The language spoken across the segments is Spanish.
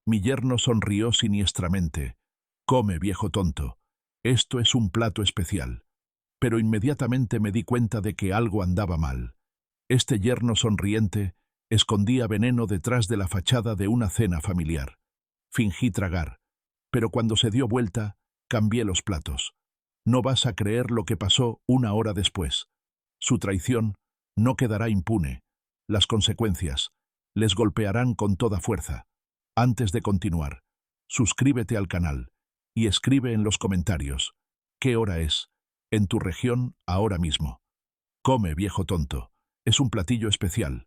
Mi yerno sonrió siniestramente. Come, viejo tonto. Esto es un plato especial. Pero inmediatamente me di cuenta de que algo andaba mal. Este yerno sonriente escondía veneno detrás de la fachada de una cena familiar. Fingí tragar, pero cuando se dio vuelta, cambié los platos. No vas a creer lo que pasó una hora después. Su traición no quedará impune. Las consecuencias les golpearán con toda fuerza. Antes de continuar, suscríbete al canal y escribe en los comentarios qué hora es en tu región ahora mismo. Come, viejo tonto. Es un platillo especial,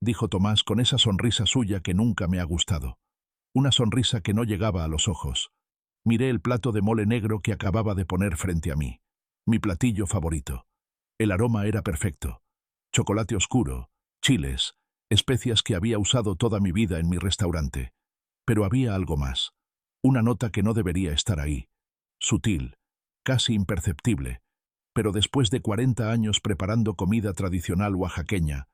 dijo Tomás con esa sonrisa suya que nunca me ha gustado. Una sonrisa que no llegaba a los ojos. Miré el plato de mole negro que acababa de poner frente a mí. Mi platillo favorito. El aroma era perfecto. Chocolate oscuro, chiles, especias que había usado toda mi vida en mi restaurante. Pero había algo más. Una nota que no debería estar ahí. Sutil, casi imperceptible. Pero después de 40 años preparando comida tradicional oaxaqueña,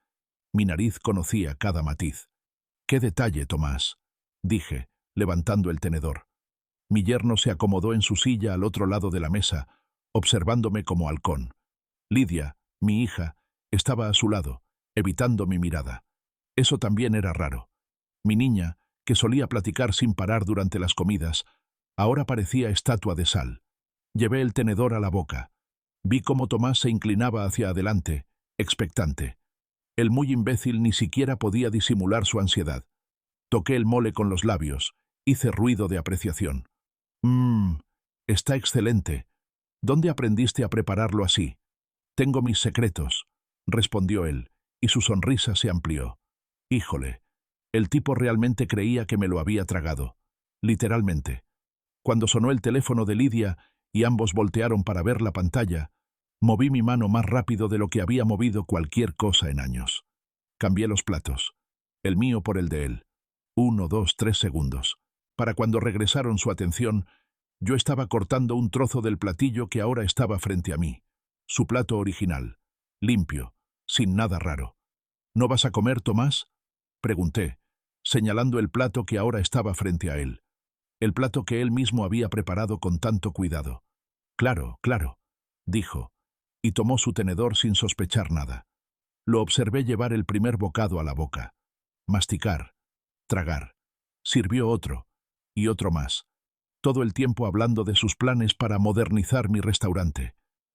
mi nariz conocía cada matiz. «¡Qué detalle, Tomás!», dije, levantando el tenedor. Mi yerno se acomodó en su silla al otro lado de la mesa, observándome como halcón. Lidia, mi hija, estaba a su lado, evitando mi mirada. Eso también era raro. Mi niña, que solía platicar sin parar durante las comidas, ahora parecía estatua de sal. Llevé el tenedor a la boca. Vi cómo Tomás se inclinaba hacia adelante, expectante. El muy imbécil ni siquiera podía disimular su ansiedad. Toqué el mole con los labios, hice ruido de apreciación. Está excelente. ¿Dónde aprendiste a prepararlo así? Tengo mis secretos, respondió él, y su sonrisa se amplió. Híjole, el tipo realmente creía que me lo había tragado. Literalmente. Cuando sonó el teléfono de Lidia y ambos voltearon para ver la pantalla, moví mi mano más rápido de lo que había movido cualquier cosa en años. Cambié los platos, el mío por el de él. 1, 2, 3 segundos. Para cuando regresaron su atención, yo estaba cortando un trozo del platillo que ahora estaba frente a mí. Su plato original, limpio, sin nada raro. ¿No vas a comer, Tomás?, pregunté, señalando el plato que ahora estaba frente a él. El plato que él mismo había preparado con tanto cuidado. Claro, claro, dijo, y tomó su tenedor sin sospechar nada. Lo observé llevar el primer bocado a la boca. Masticar, tragar. Sirvió otro, y otro más. Todo el tiempo hablando de sus planes para modernizar mi restaurante.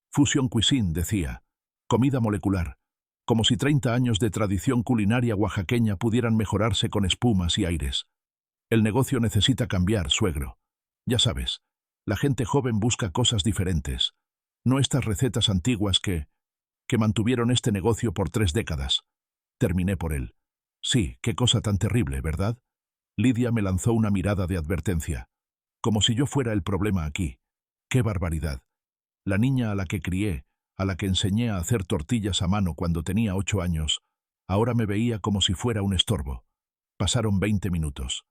Fusion Cuisine, decía. Comida molecular. Como si 30 años de tradición culinaria oaxaqueña pudieran mejorarse con espumas y aires. El negocio necesita cambiar, suegro. Ya sabes, la gente joven busca cosas diferentes. No estas recetas antiguas que mantuvieron este negocio por 3 décadas. Terminé por él. Sí, qué cosa tan terrible, ¿verdad? Lidia me lanzó una mirada de advertencia. Como si yo fuera el problema aquí. ¡Qué barbaridad! La niña a la que crié, a la que enseñé a hacer tortillas a mano cuando tenía 8 años, ahora me veía como si fuera un estorbo. Pasaron 20 minutos.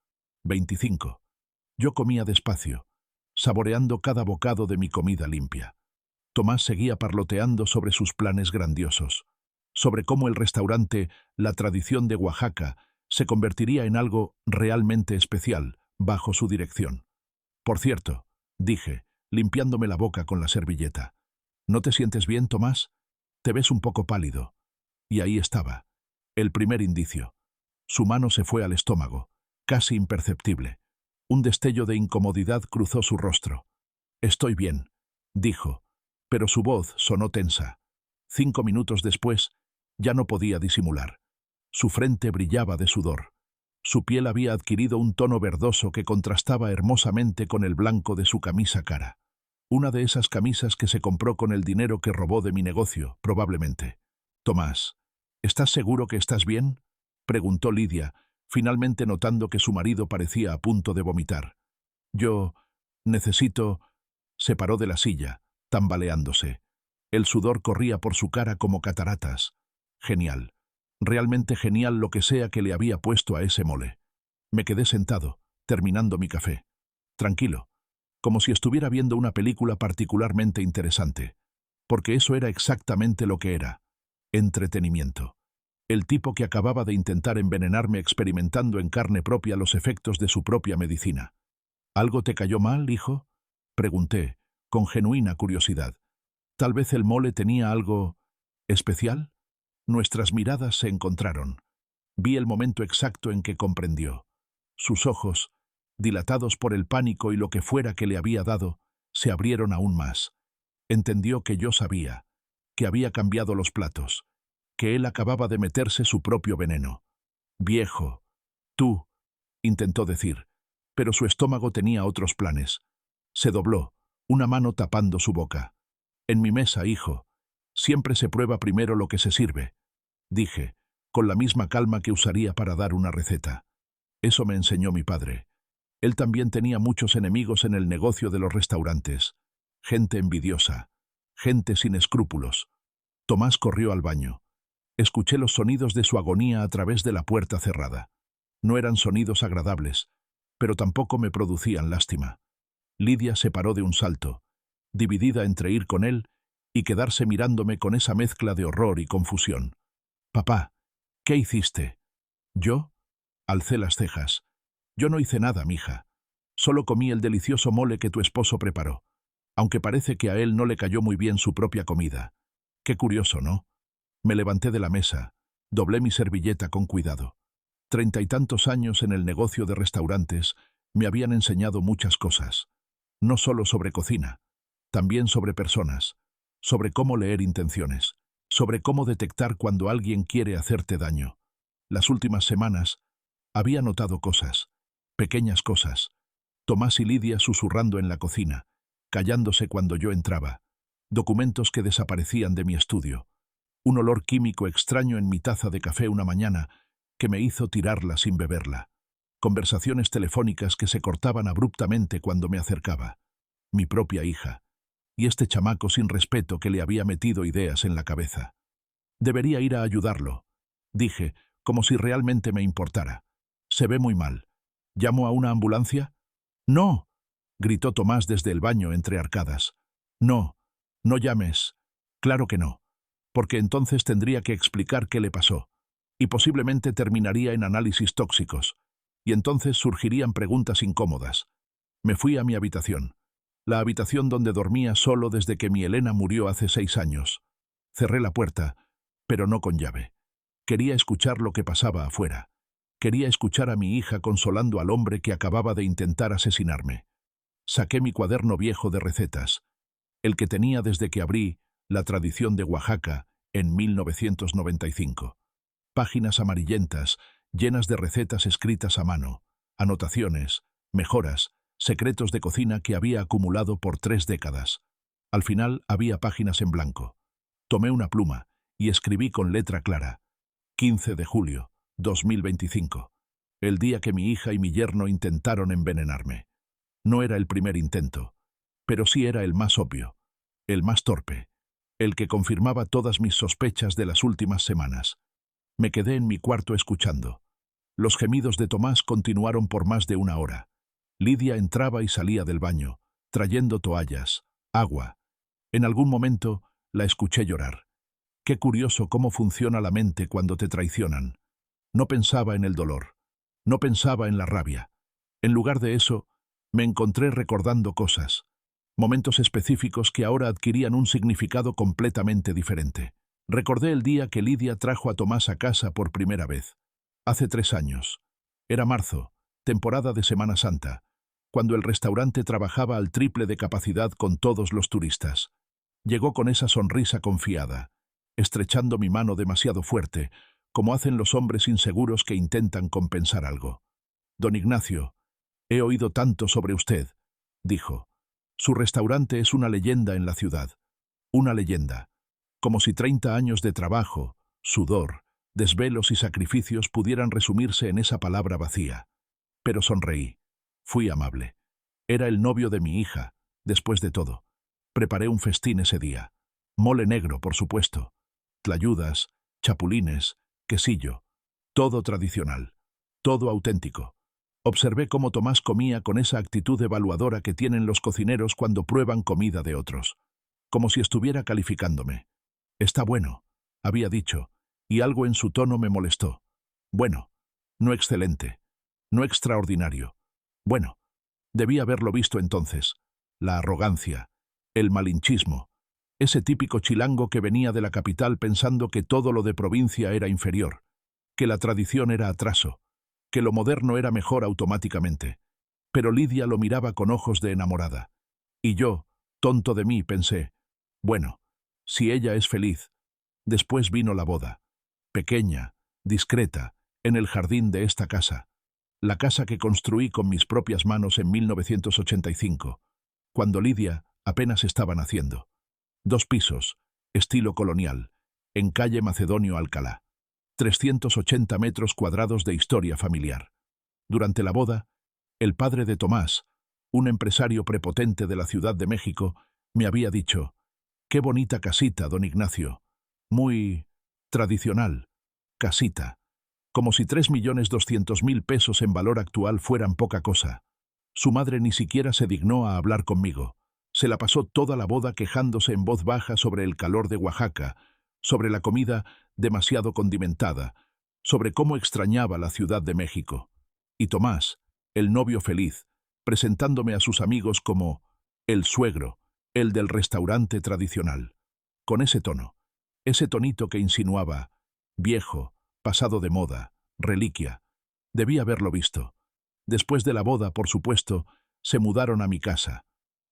25. Yo comía despacio, saboreando cada bocado de mi comida limpia. Tomás seguía parloteando sobre sus planes grandiosos, sobre cómo el restaurante La Tradición de Oaxaca se convertiría en algo realmente especial bajo su dirección. Por cierto, dije, limpiándome la boca con la servilleta, ¿no te sientes bien, Tomás? Te ves un poco pálido. Y ahí estaba, el primer indicio. Su mano se fue al estómago, casi imperceptible. Un destello de incomodidad cruzó su rostro. Estoy bien, dijo, pero su voz sonó tensa. 5 minutos después, ya no podía disimular. Su frente brillaba de sudor. Su piel había adquirido un tono verdoso que contrastaba hermosamente con el blanco de su camisa cara. Una de esas camisas que se compró con el dinero que robó de mi negocio, probablemente. Tomás, ¿estás seguro que estás bien?, preguntó Lidia, finalmente notando que su marido parecía a punto de vomitar. Yo necesito... Se paró de la silla, tambaleándose. El sudor corría por su cara como cataratas. Genial. Realmente genial lo que sea que le había puesto a ese mole. Me quedé sentado, terminando mi café. Tranquilo, como si estuviera viendo una película particularmente interesante. Porque eso era exactamente lo que era. Entretenimiento. el tipo que acababa de intentar envenenarme experimentando en carne propia los efectos de su propia medicina. ¿Algo te cayó mal, hijo?, pregunté, con genuina curiosidad. ¿Tal vez el mole tenía algo especial? Nuestras miradas se encontraron. Vi el momento exacto en que comprendió. Sus ojos, dilatados por el pánico y lo que fuera que le había dado, se abrieron aún más. Entendió que yo sabía, que había cambiado los platos, que él acababa de meterse su propio veneno. «Viejo, tú», intentó decir, pero su estómago tenía otros planes. Se dobló, una mano tapando su boca. «En mi mesa, hijo. Siempre se prueba primero lo que se sirve», dije, con la misma calma que usaría para dar una receta. Eso me enseñó mi padre. Él también tenía muchos enemigos en el negocio de los restaurantes. Gente envidiosa, gente sin escrúpulos. Tomás corrió al baño. Escuché los sonidos de su agonía a través de la puerta cerrada. No eran sonidos agradables, pero tampoco me producían lástima. Lidia se paró de un salto, dividida entre ir con él y quedarse mirándome con esa mezcla de horror y confusión. «Papá, ¿qué hiciste?» «¿Yo?» Alcé las cejas. «Yo no hice nada, mija. Solo comí el delicioso mole que tu esposo preparó, aunque parece que a él no le cayó muy bien su propia comida. Qué curioso, ¿no?» Me levanté de la mesa, doblé mi servilleta con cuidado. 30 y tantos años en el negocio de restaurantes me habían enseñado muchas cosas. No solo sobre cocina, también sobre personas, sobre cómo leer intenciones, sobre cómo detectar cuando alguien quiere hacerte daño. Las últimas semanas había notado cosas, pequeñas cosas. Tomás y Lidia susurrando en la cocina, callándose cuando yo entraba, documentos que desaparecían de mi estudio, un olor químico extraño en mi taza de café una mañana que me hizo tirarla sin beberla, conversaciones telefónicas que se cortaban abruptamente cuando me acercaba, mi propia hija, y este chamaco sin respeto que le había metido ideas en la cabeza. Debería ir a ayudarlo, dije, como si realmente me importara. Se ve muy mal. ¿Llamo a una ambulancia? «¡No!», gritó Tomás desde el baño entre arcadas. «No, no llames. Claro que no, porque entonces tendría que explicar qué le pasó, y posiblemente terminaría en análisis tóxicos, y entonces surgirían preguntas incómodas». Me fui a mi habitación, la habitación donde dormía solo desde que mi Elena murió hace 6 años. Cerré la puerta, pero no con llave. Quería escuchar lo que pasaba afuera. Quería escuchar a mi hija consolando al hombre que acababa de intentar asesinarme. Saqué mi cuaderno viejo de recetas, el que tenía desde que abrí La tradición de Oaxaca en 1995. Páginas amarillentas, llenas de recetas escritas a mano, anotaciones, mejoras, secretos de cocina que había acumulado por 3 décadas. Al final había páginas en blanco. Tomé una pluma y escribí con letra clara: 15 de julio, 2025. El día que mi hija y mi yerno intentaron envenenarme. No era el primer intento, pero sí era el más obvio, el más torpe, el que confirmaba todas mis sospechas de las últimas semanas. Me quedé en mi cuarto escuchando. Los gemidos de Tomás continuaron por más de 1 hora. Lidia entraba y salía del baño, trayendo toallas, agua. En algún momento la escuché llorar. Qué curioso cómo funciona la mente cuando te traicionan. No pensaba en el dolor, no pensaba en la rabia. En lugar de eso, me encontré recordando cosas, momentos específicos que ahora adquirían un significado completamente diferente. Recordé el día que Lidia trajo a Tomás a casa por primera vez. Hace 3 años. Era marzo, temporada de Semana Santa, cuando el restaurante trabajaba al triple de capacidad con todos los turistas. Llegó con esa sonrisa confiada, estrechando mi mano demasiado fuerte, como hacen los hombres inseguros que intentan compensar algo. «Don Ignacio, he oído tanto sobre usted», dijo. «Su restaurante es una leyenda en la ciudad. Una leyenda. Como si 30 años de trabajo, sudor, desvelos y sacrificios pudieran resumirse en esa palabra vacía». Pero sonreí. Fui amable. Era el novio de mi hija, después de todo. Preparé un festín ese día. Mole negro, por supuesto. Tlayudas, chapulines, quesillo. Todo tradicional. Todo auténtico. Observé cómo Tomás comía con esa actitud evaluadora que tienen los cocineros cuando prueban comida de otros. Como si estuviera calificándome. «Está bueno», había dicho, y algo en su tono me molestó. Bueno, no excelente, no extraordinario. Bueno, debí haberlo visto entonces. La arrogancia, el malinchismo, ese típico chilango que venía de la capital pensando que todo lo de provincia era inferior, que la tradición era atraso, que lo moderno era mejor automáticamente. Pero Lidia lo miraba con ojos de enamorada. Y yo, tonto de mí, pensé, bueno, si ella es feliz. Después vino la boda. Pequeña, discreta, en el jardín de esta casa. La casa que construí con mis propias manos en 1985, cuando Lidia apenas estaba naciendo. 2 pisos, estilo colonial, en calle Macedonio Alcalá. 380 metros cuadrados de historia familiar. Durante la boda, el padre de Tomás, un empresario prepotente de la Ciudad de México, me había dicho: «Qué bonita casita, don Ignacio. Muy tradicional. Casita. Como si 3.200.000 pesos en valor actual fueran poca cosa». Su madre ni siquiera se dignó a hablar conmigo. Se la pasó toda la boda quejándose en voz baja sobre el calor de Oaxaca, sobre la comida demasiado condimentada, sobre cómo extrañaba la Ciudad de México. Y Tomás, el novio feliz, presentándome a sus amigos como el suegro, el del restaurante tradicional. Con ese tono, ese tonito que insinuaba viejo, pasado de moda, reliquia. Debí haberlo visto. Después de la boda, por supuesto, se mudaron a mi casa.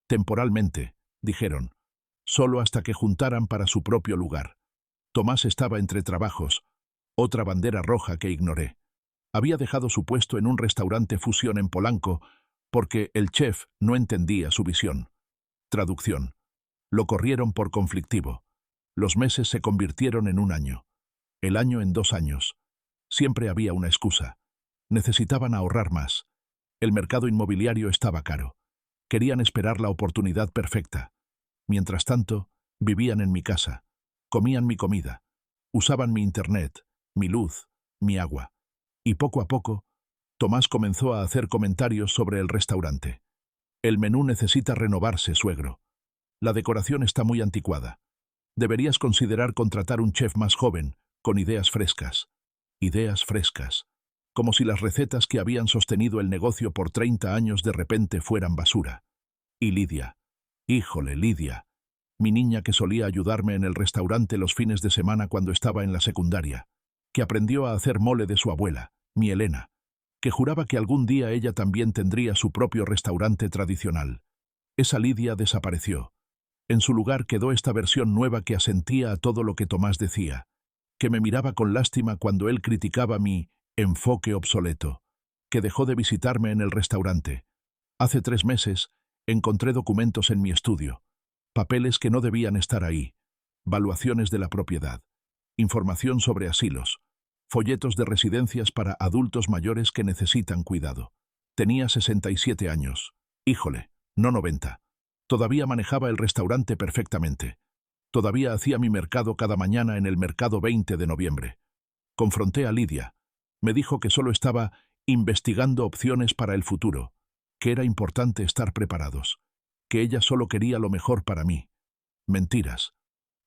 Temporalmente, dijeron, solo hasta que juntaran para su propio lugar. Tomás estaba entre trabajos, otra bandera roja que ignoré. Había dejado su puesto en un restaurante fusión en Polanco porque el chef no entendía su visión. Traducción. Lo corrieron por conflictivo. Los meses se convirtieron en un año. El año en 2 años. Siempre había una excusa. Necesitaban ahorrar más. El mercado inmobiliario estaba caro. Querían esperar la oportunidad perfecta. Mientras tanto, vivían en mi casa. Comían mi comida. Usaban mi internet, mi luz, mi agua. Y poco a poco, Tomás comenzó a hacer comentarios sobre el restaurante. El menú necesita renovarse, suegro. La decoración está muy anticuada. Deberías considerar contratar un chef más joven, con ideas frescas. Ideas frescas. Como si las recetas que habían sostenido el negocio por 30 años de repente fueran basura. Y Lidia. Híjole, Lidia. Mi niña que solía ayudarme en el restaurante los fines de semana cuando estaba en la secundaria. Que aprendió a hacer mole de su abuela, mi Elena. Que juraba que algún día ella también tendría su propio restaurante tradicional. Esa Lidia desapareció. En su lugar quedó esta versión nueva que asentía a todo lo que Tomás decía, que me miraba con lástima cuando él criticaba mi enfoque obsoleto, que dejó de visitarme en el restaurante. Hace 3 meses encontré documentos en mi estudio, papeles que no debían estar ahí, valuaciones de la propiedad, información sobre asilos, folletos de residencias para adultos mayores que necesitan cuidado. Tenía 67 años. Híjole, no 90. Todavía manejaba el restaurante perfectamente. Todavía hacía mi mercado cada mañana en el mercado 20 de noviembre. Confronté a Lidia. Me dijo que solo estaba investigando opciones para el futuro, que era importante estar preparados, que ella solo quería lo mejor para mí. Mentiras.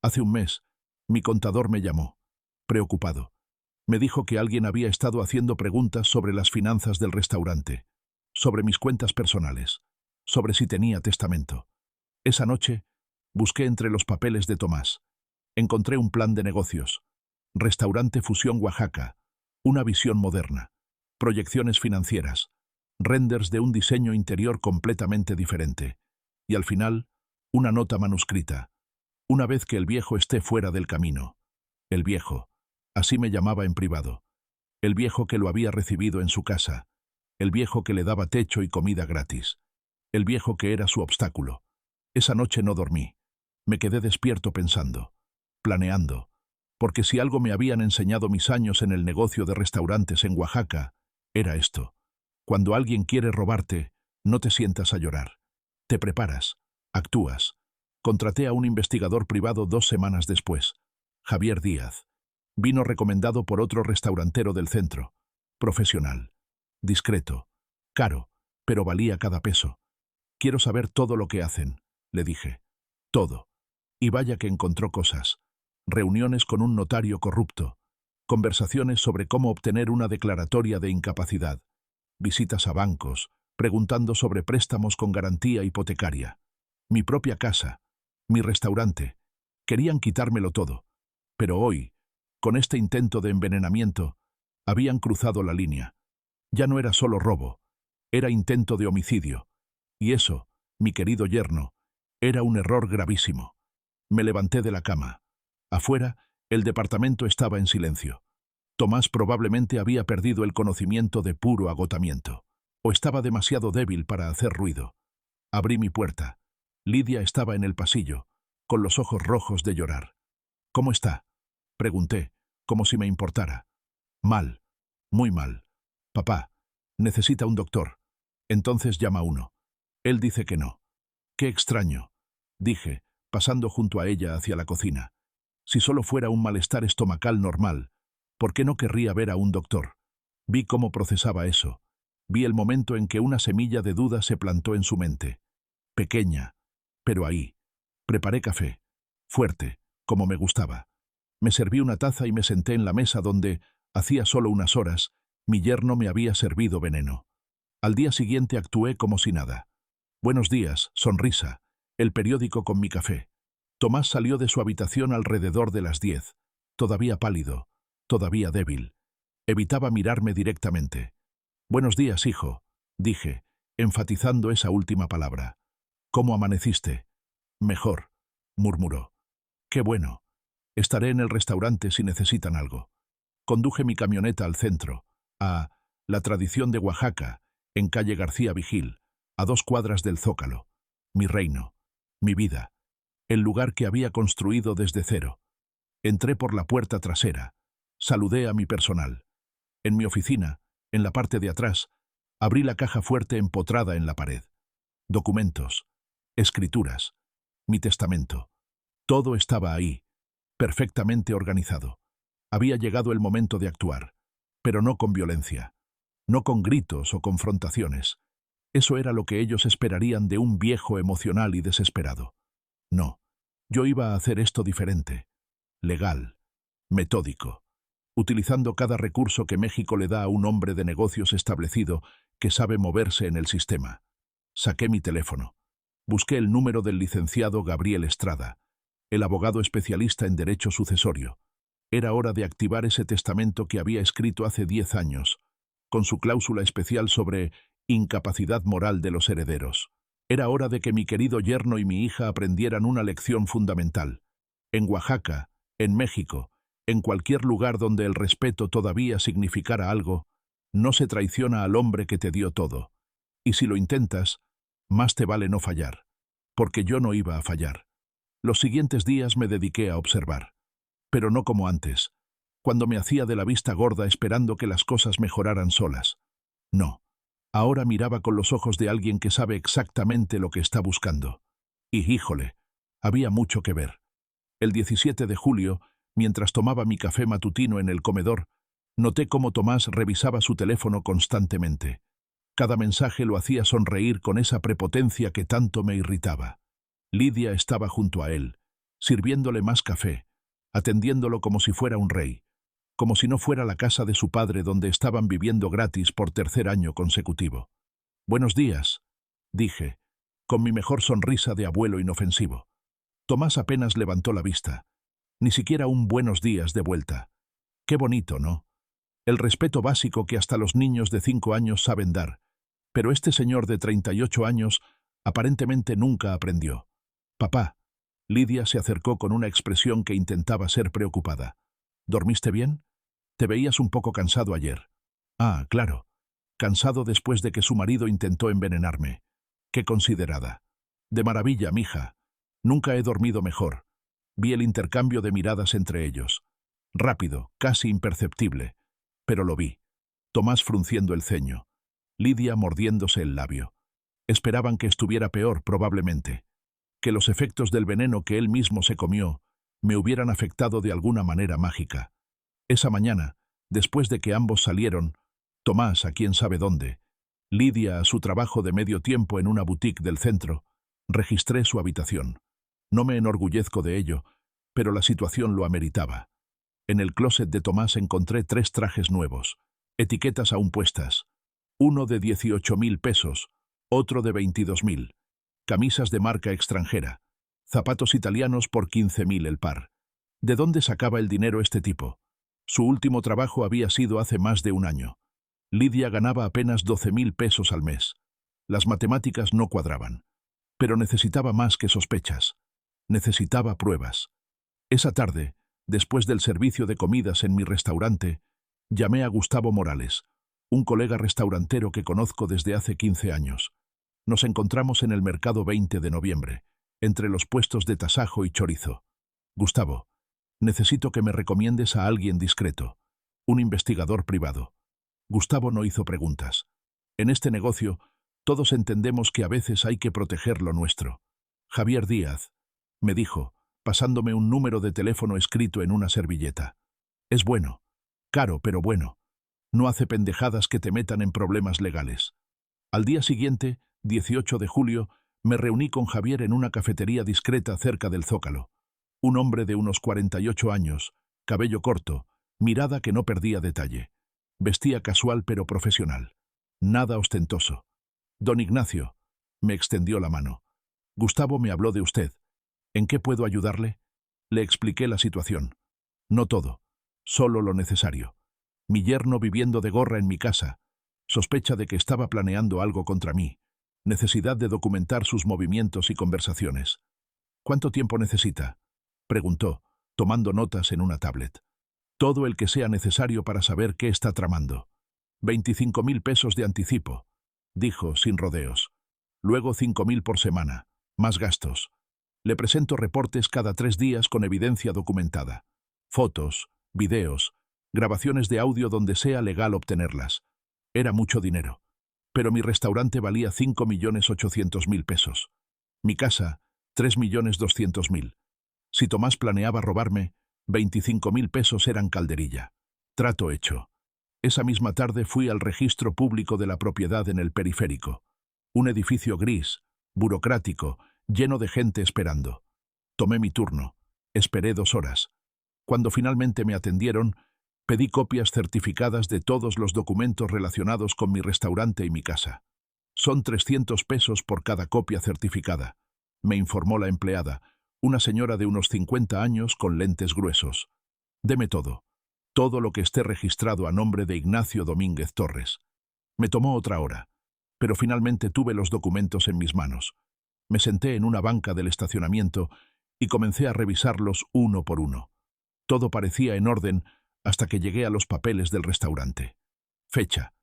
Hace un mes, mi contador me llamó, preocupado. Me dijo que alguien había estado haciendo preguntas sobre las finanzas del restaurante, sobre mis cuentas personales, sobre si tenía testamento. Esa noche, busqué entre los papeles de Tomás. Encontré un plan de negocios. Restaurante Fusión Oaxaca. Una visión moderna. Proyecciones financieras. Renders de un diseño interior completamente diferente. Y al final, una nota manuscrita. Una vez que el viejo esté fuera del camino. El viejo. Así me llamaba en privado. El viejo que lo había recibido en su casa. El viejo que le daba techo y comida gratis. El viejo que era su obstáculo. Esa noche no dormí. Me quedé despierto pensando, planeando, porque si algo me habían enseñado mis años en el negocio de restaurantes en Oaxaca, era esto. Cuando alguien quiere robarte, no te sientas a llorar. Te preparas, actúas. Contraté a un investigador privado 2 semanas después, Javier Díaz. Vino recomendado por otro restaurantero del centro. Profesional, discreto, caro, pero valía cada peso. Quiero saber todo lo que hacen, le dije. Todo. Y vaya que encontró cosas. Reuniones con un notario corrupto, Conversaciones sobre cómo obtener una declaratoria de incapacidad. Visitas a bancos, preguntando sobre préstamos con garantía hipotecaria. Mi propia casa, mi restaurante. Querían quitármelo todo. Pero hoy, con este intento de envenenamiento, habían cruzado la línea. Ya no era solo robo, era intento de homicidio. Y eso, mi querido yerno, era un error gravísimo. Me levanté de la cama. Afuera, el departamento estaba en silencio. Tomás probablemente había perdido el conocimiento de puro agotamiento. O estaba demasiado débil para hacer ruido. Abrí mi puerta. Lidia estaba en el pasillo, con los ojos rojos de llorar. «¿Cómo está?», pregunté, como si me importara. «Mal, muy mal. Papá, necesita un doctor. Entonces llama uno. Él dice que no». «Qué extraño», dije, pasando junto a ella hacia la cocina. «Si solo fuera un malestar estomacal normal, ¿por qué no querría ver a un doctor?». Vi cómo procesaba eso. Vi el momento en que una semilla de duda se plantó en su mente. Pequeña, pero ahí. Preparé café. Fuerte, como me gustaba. Me serví una taza y me senté en la mesa donde, hacía solo unas horas, mi yerno me había servido veneno. Al día siguiente actué como si nada. «Buenos días», sonrisa, el periódico con mi café. Tomás salió de su habitación alrededor de las 10, todavía pálido, todavía débil. Evitaba mirarme directamente. «Buenos días, hijo», dije, enfatizando esa última palabra. «¿Cómo amaneciste?». «Mejor», murmuró. «Qué bueno. Estaré en el restaurante si necesitan algo». Conduje mi camioneta al centro, a La Tradición de Oaxaca, en calle García Vigil, a 2 cuadras del Zócalo. Mi reino, mi vida, el lugar que había construido desde cero. Entré por la puerta trasera. Saludé a mi personal. En mi oficina, en la parte de atrás, abrí la caja fuerte empotrada en la pared. Documentos, escrituras, mi testamento. Todo estaba ahí, perfectamente organizado. Había llegado el momento de actuar, pero no con violencia, no con gritos o confrontaciones. Eso era lo que ellos esperarían de un viejo emocional y desesperado. No, yo iba a hacer esto diferente, legal, metódico, utilizando cada recurso que México le da a un hombre de negocios establecido que sabe moverse en el sistema. Saqué mi teléfono. Busqué el número del licenciado Gabriel Estrada, el abogado especialista en derecho sucesorio. Era hora de activar ese testamento que había escrito hace 10 años, con su cláusula especial sobre incapacidad moral de los herederos. Era hora de que mi querido yerno y mi hija aprendieran una lección fundamental. En Oaxaca, en México, en cualquier lugar donde el respeto todavía significara algo, no se traiciona al hombre que te dio todo. Y si lo intentas, más te vale no fallar. Porque yo no iba a fallar. Los siguientes días me dediqué a observar. Pero no como antes, cuando me hacía de la vista gorda esperando que las cosas mejoraran solas. No. Ahora miraba con los ojos de alguien que sabe exactamente lo que está buscando. Y, híjole, había mucho que ver. El 17 de julio, mientras tomaba mi café matutino en el comedor, noté cómo Tomás revisaba su teléfono constantemente. Cada mensaje lo hacía sonreír con esa prepotencia que tanto me irritaba. Lidia estaba junto a él, sirviéndole más café, atendiéndolo como si fuera un rey, como si no fuera la casa de su padre donde estaban viviendo gratis por 3er año consecutivo. «Buenos días», dije, con mi mejor sonrisa de abuelo inofensivo. Tomás apenas levantó la vista. Ni siquiera un buenos días de vuelta. Qué bonito, ¿no? El respeto básico que hasta los niños de 5 años saben dar. Pero este señor de 38 años aparentemente nunca aprendió. «Papá». Lidia se acercó con una expresión que intentaba ser preocupada. «¿Dormiste bien? Te veías un poco cansado ayer». «Ah, claro. Cansado después de que su marido intentó envenenarme. Qué considerada». «De maravilla, mija. Nunca he dormido mejor». Vi el intercambio de miradas entre ellos. Rápido, casi imperceptible. Pero lo vi. Tomás frunciendo el ceño. Lidia mordiéndose el labio. Esperaban que estuviera peor, probablemente. Que los efectos del veneno que él mismo se comió me hubieran afectado de alguna manera mágica. Esa mañana, después de que ambos salieron, Tomás a quién sabe dónde, Lidia a su trabajo de medio tiempo en una boutique del centro, registré su habitación. No me enorgullezco de ello, pero la situación lo ameritaba. En el closet de Tomás encontré 3 trajes nuevos, etiquetas aún puestas, uno de 18.000 pesos, otro de 22.000, camisas de marca extranjera, zapatos italianos por 15.000 el par. ¿De dónde sacaba el dinero este tipo? Su último trabajo había sido hace más de un año. Lidia ganaba apenas 12.000 pesos al mes. Las matemáticas no cuadraban. Pero necesitaba más que sospechas. Necesitaba pruebas. Esa tarde, después del servicio de comidas en mi restaurante, llamé a Gustavo Morales, un colega restaurantero que conozco desde hace 15 años. Nos encontramos en el mercado 20 de noviembre, entre los puestos de tasajo y chorizo. Gustavo, necesito que me recomiendes a alguien discreto, un investigador privado. Gustavo no hizo preguntas. En este negocio, todos entendemos que a veces hay que proteger lo nuestro. Javier Díaz, me dijo, pasándome un número de teléfono escrito en una servilleta. Es bueno, caro pero bueno. No hace pendejadas que te metan en problemas legales. Al día siguiente, 18 de julio, me reuní con Javier en una cafetería discreta cerca del Zócalo. Un hombre de unos 48 años, cabello corto, mirada que no perdía detalle. Vestía casual pero profesional. Nada ostentoso. Don Ignacio, me extendió la mano. Gustavo me habló de usted. ¿En qué puedo ayudarle? Le expliqué la situación. No todo, solo lo necesario. Mi yerno viviendo de gorra en mi casa. Sospecha de que estaba planeando algo contra mí. Necesidad de documentar sus movimientos y conversaciones. ¿Cuánto tiempo necesita? Preguntó, tomando notas en una tablet. Todo el que sea necesario para saber qué está tramando. 25.000 pesos de anticipo, dijo sin rodeos. Luego 5.000 por semana, más gastos. Le presento reportes cada 3 días con evidencia documentada. Fotos, videos, grabaciones de audio donde sea legal obtenerlas. Era mucho dinero. Pero mi restaurante valía 5.800.000 pesos. Mi casa, 3.200.000. Si Tomás planeaba robarme, 25.000 pesos eran calderilla. Trato hecho. Esa misma tarde fui al registro público de la propiedad en el periférico. Un edificio gris, burocrático, lleno de gente esperando. Tomé mi turno. Esperé 2 horas. Cuando finalmente me atendieron, pedí copias certificadas de todos los documentos relacionados con mi restaurante y mi casa. Son 300 pesos por cada copia certificada, me informó la empleada, una señora de unos 50 años con lentes gruesos. Deme todo. Todo lo que esté registrado a nombre de Ignacio Domínguez Torres. Me tomó otra hora, pero finalmente tuve los documentos en mis manos. Me senté en una banca del estacionamiento y comencé a revisarlos uno por uno. Todo parecía en orden hasta que llegué a los papeles del restaurante. Fecha: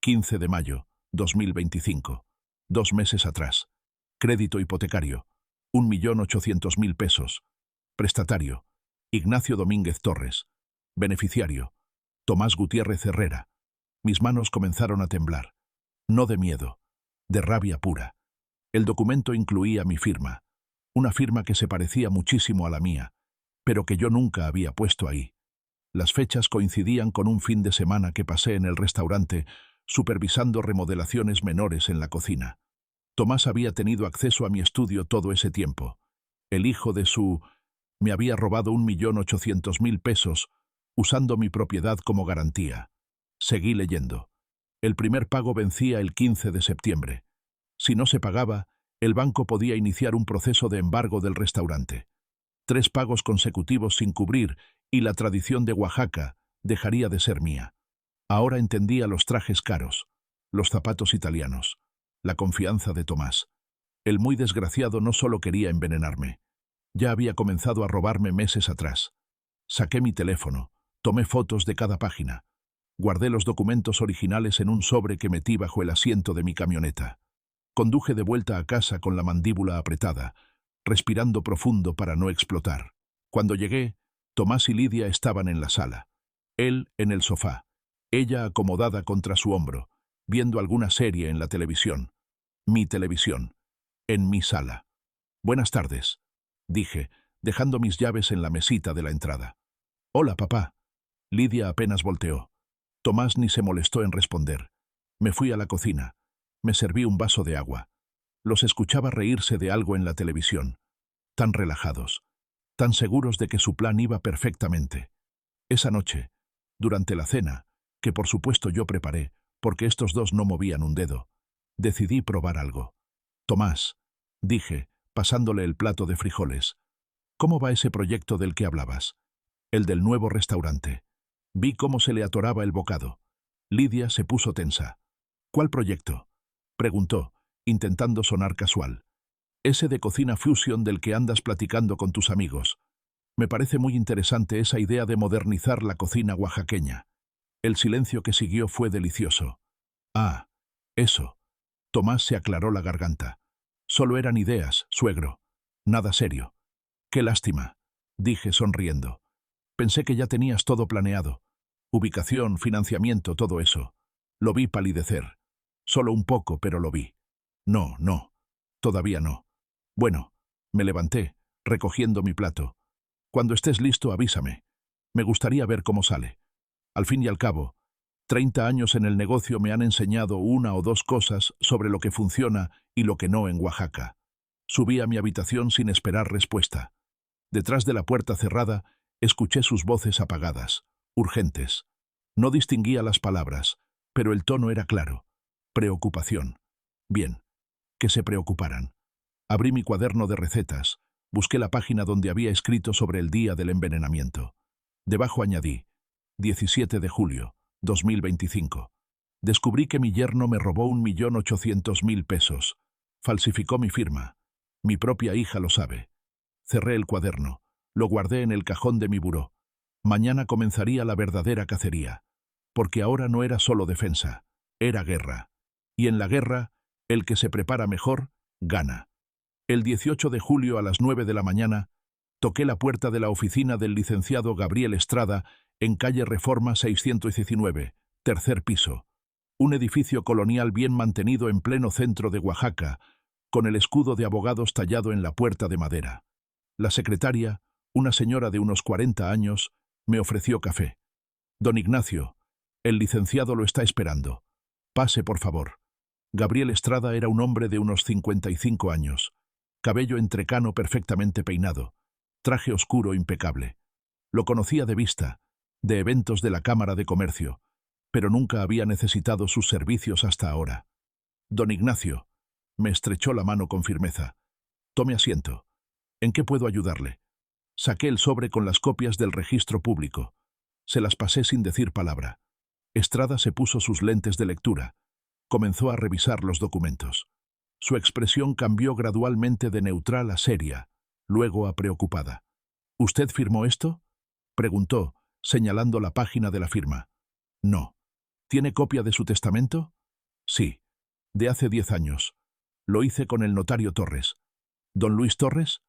15 de mayo, 2025. 2 meses atrás. Crédito hipotecario: 1.800.000 pesos. Prestatario: Ignacio Domínguez Torres. Beneficiario: Tomás Gutiérrez Herrera. Mis manos comenzaron a temblar. No de miedo, de rabia pura. El documento incluía mi firma, una firma que se parecía muchísimo a la mía, pero que yo nunca había puesto ahí. Las fechas coincidían con un fin de semana que pasé en el restaurante, supervisando remodelaciones menores en la cocina. Tomás había tenido acceso a mi estudio todo ese tiempo. El hijo de su... me había robado 1.800.000 pesos, usando mi propiedad como garantía. Seguí leyendo. El primer pago vencía el 15 de septiembre. Si no se pagaba, el banco podía iniciar un proceso de embargo del restaurante. 3 pagos consecutivos sin cubrir, y la tradición de Oaxaca dejaría de ser mía. Ahora entendía los trajes caros, los zapatos italianos, la confianza de Tomás. El muy desgraciado no solo quería envenenarme. Ya había comenzado a robarme meses atrás. Saqué mi teléfono, tomé fotos de cada página. Guardé los documentos originales en un sobre que metí bajo el asiento de mi camioneta. Conduje de vuelta a casa con la mandíbula apretada, respirando profundo para no explotar. Cuando llegué, Tomás y Lidia estaban en la sala. Él en el sofá, ella acomodada contra su hombro, viendo alguna serie en la televisión. Mi televisión, en mi sala. «Buenas tardes», dije, dejando mis llaves en la mesita de la entrada. «Hola, papá». Lidia apenas volteó. Tomás ni se molestó en responder. Me fui a la cocina. Me serví un vaso de agua. Los escuchaba reírse de algo en la televisión. Tan relajados, tan seguros de que su plan iba perfectamente. Esa noche, durante la cena, que por supuesto yo preparé, porque estos dos no movían un dedo, decidí probar algo. Tomás, dije, pasándole el plato de frijoles, ¿cómo va ese proyecto del que hablabas? El del nuevo restaurante. Vi cómo se le atoraba el bocado. Lidia se puso tensa. ¿Cuál proyecto?, preguntó, intentando sonar casual. Ese de cocina fusion del que andas platicando con tus amigos. Me parece muy interesante esa idea de modernizar la cocina oaxaqueña. El silencio que siguió fue delicioso. Ah, eso. Tomás se aclaró la garganta. Solo eran ideas, suegro. Nada serio. Qué lástima, dije sonriendo. Pensé que ya tenías todo planeado. Ubicación, financiamiento, todo eso. Lo vi palidecer. Solo un poco, pero lo vi. No, no. Todavía no. Bueno, me levanté, recogiendo mi plato. Cuando estés listo, avísame. Me gustaría ver cómo sale. Al fin y al cabo, 30 años en el negocio me han enseñado una o dos cosas sobre lo que funciona y lo que no en Oaxaca. Subí a mi habitación sin esperar respuesta. Detrás de la puerta cerrada, escuché sus voces apagadas, urgentes. No distinguía las palabras, pero el tono era claro. Preocupación. Bien, que se preocuparan. Abrí mi cuaderno de recetas, busqué la página donde había escrito sobre el día del envenenamiento. Debajo añadí, 17 de julio, 2025. Descubrí que mi yerno me robó 1.800.000 pesos. Falsificó mi firma. Mi propia hija lo sabe. Cerré el cuaderno. Lo guardé en el cajón de mi buró. Mañana comenzaría la verdadera cacería. Porque ahora no era solo defensa, era guerra. Y en la guerra, el que se prepara mejor, gana. El 18 de julio a las 9 de la mañana, toqué la puerta de la oficina del licenciado Gabriel Estrada en calle Reforma 619, tercer piso. Un edificio colonial bien mantenido en pleno centro de Oaxaca, con el escudo de abogados tallado en la puerta de madera. La secretaria, una señora de unos 40 años, me ofreció café. Don Ignacio, el licenciado lo está esperando. Pase, por favor. Gabriel Estrada era un hombre de unos 55 años. Cabello entrecano perfectamente peinado. Traje oscuro impecable. Lo conocía de vista, de eventos de la Cámara de Comercio, pero nunca había necesitado sus servicios hasta ahora. Don Ignacio, me estrechó la mano con firmeza. Tome asiento. ¿En qué puedo ayudarle? Saqué el sobre con las copias del registro público. Se las pasé sin decir palabra. Estrada se puso sus lentes de lectura. Comenzó a revisar los documentos. Su expresión cambió gradualmente de neutral a seria, luego a preocupada. ¿Usted firmó esto?, preguntó, señalando la página de la firma. No. ¿Tiene copia de su testamento? Sí. De hace 10 años. Lo hice con el notario Torres. ¿Don Luis Torres?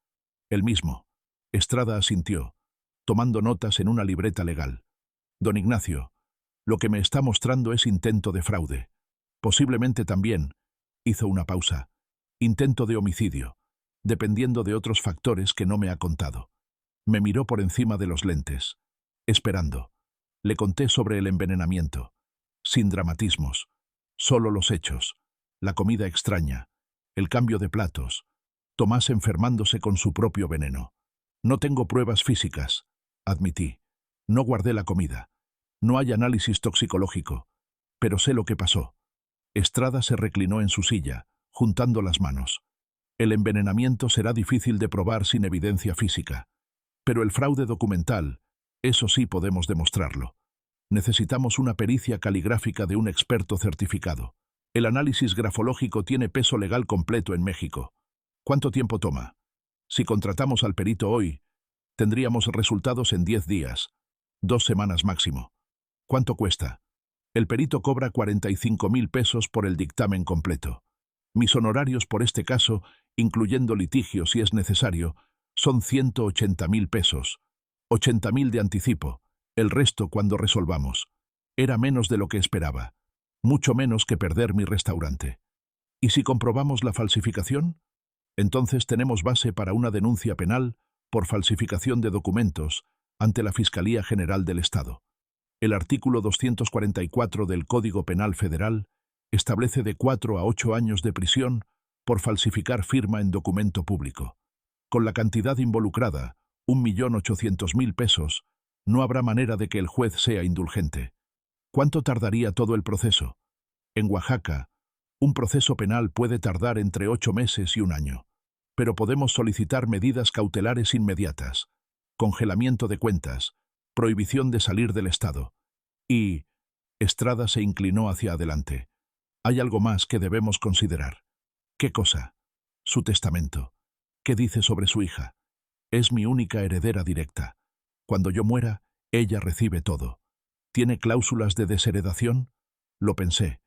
El mismo. Estrada asintió, tomando notas en una libreta legal. Don Ignacio, lo que me está mostrando es intento de fraude. Posiblemente también, hizo una pausa, intento de homicidio, dependiendo de otros factores que no me ha contado. Me miró por encima de los lentes, esperando. Le conté sobre el envenenamiento, sin dramatismos, solo los hechos, la comida extraña, el cambio de platos, Tomás enfermándose con su propio veneno. No tengo pruebas físicas, admití. No guardé la comida. No hay análisis toxicológico, pero sé lo que pasó. Estrada se reclinó en su silla, juntando las manos. El envenenamiento será difícil de probar sin evidencia física. Pero el fraude documental, eso sí podemos demostrarlo. Necesitamos una pericia caligráfica de un experto certificado. El análisis grafológico tiene peso legal completo en México. ¿Cuánto tiempo toma? Si contratamos al perito hoy, tendríamos resultados en 10 días, 2 semanas máximo. ¿Cuánto cuesta? El perito cobra 45.000 pesos por el dictamen completo. Mis honorarios por este caso, incluyendo litigio si es necesario, son 180.000 pesos. 80.000 de anticipo, el resto cuando resolvamos. Era menos de lo que esperaba. Mucho menos que perder mi restaurante. ¿Y si comprobamos la falsificación? Entonces tenemos base para una denuncia penal por falsificación de documentos ante la Fiscalía General del Estado. El artículo 244 del Código Penal Federal establece de 4 a 8 años de prisión por falsificar firma en documento público. Con la cantidad involucrada, 1.800.000 pesos, No habrá manera de que el juez sea indulgente. ¿Cuánto tardaría todo el proceso? En Oaxaca, un proceso penal puede tardar entre 8 meses y un año. Pero podemos solicitar medidas cautelares inmediatas, congelamiento de cuentas, prohibición de salir del estado. Y Estrada se inclinó hacia adelante. Hay algo más que debemos considerar. ¿Qué cosa? Su testamento. ¿Qué dice sobre su hija? Es mi única heredera directa. Cuando yo muera, ella recibe todo. ¿Tiene cláusulas de desheredación? Lo pensé.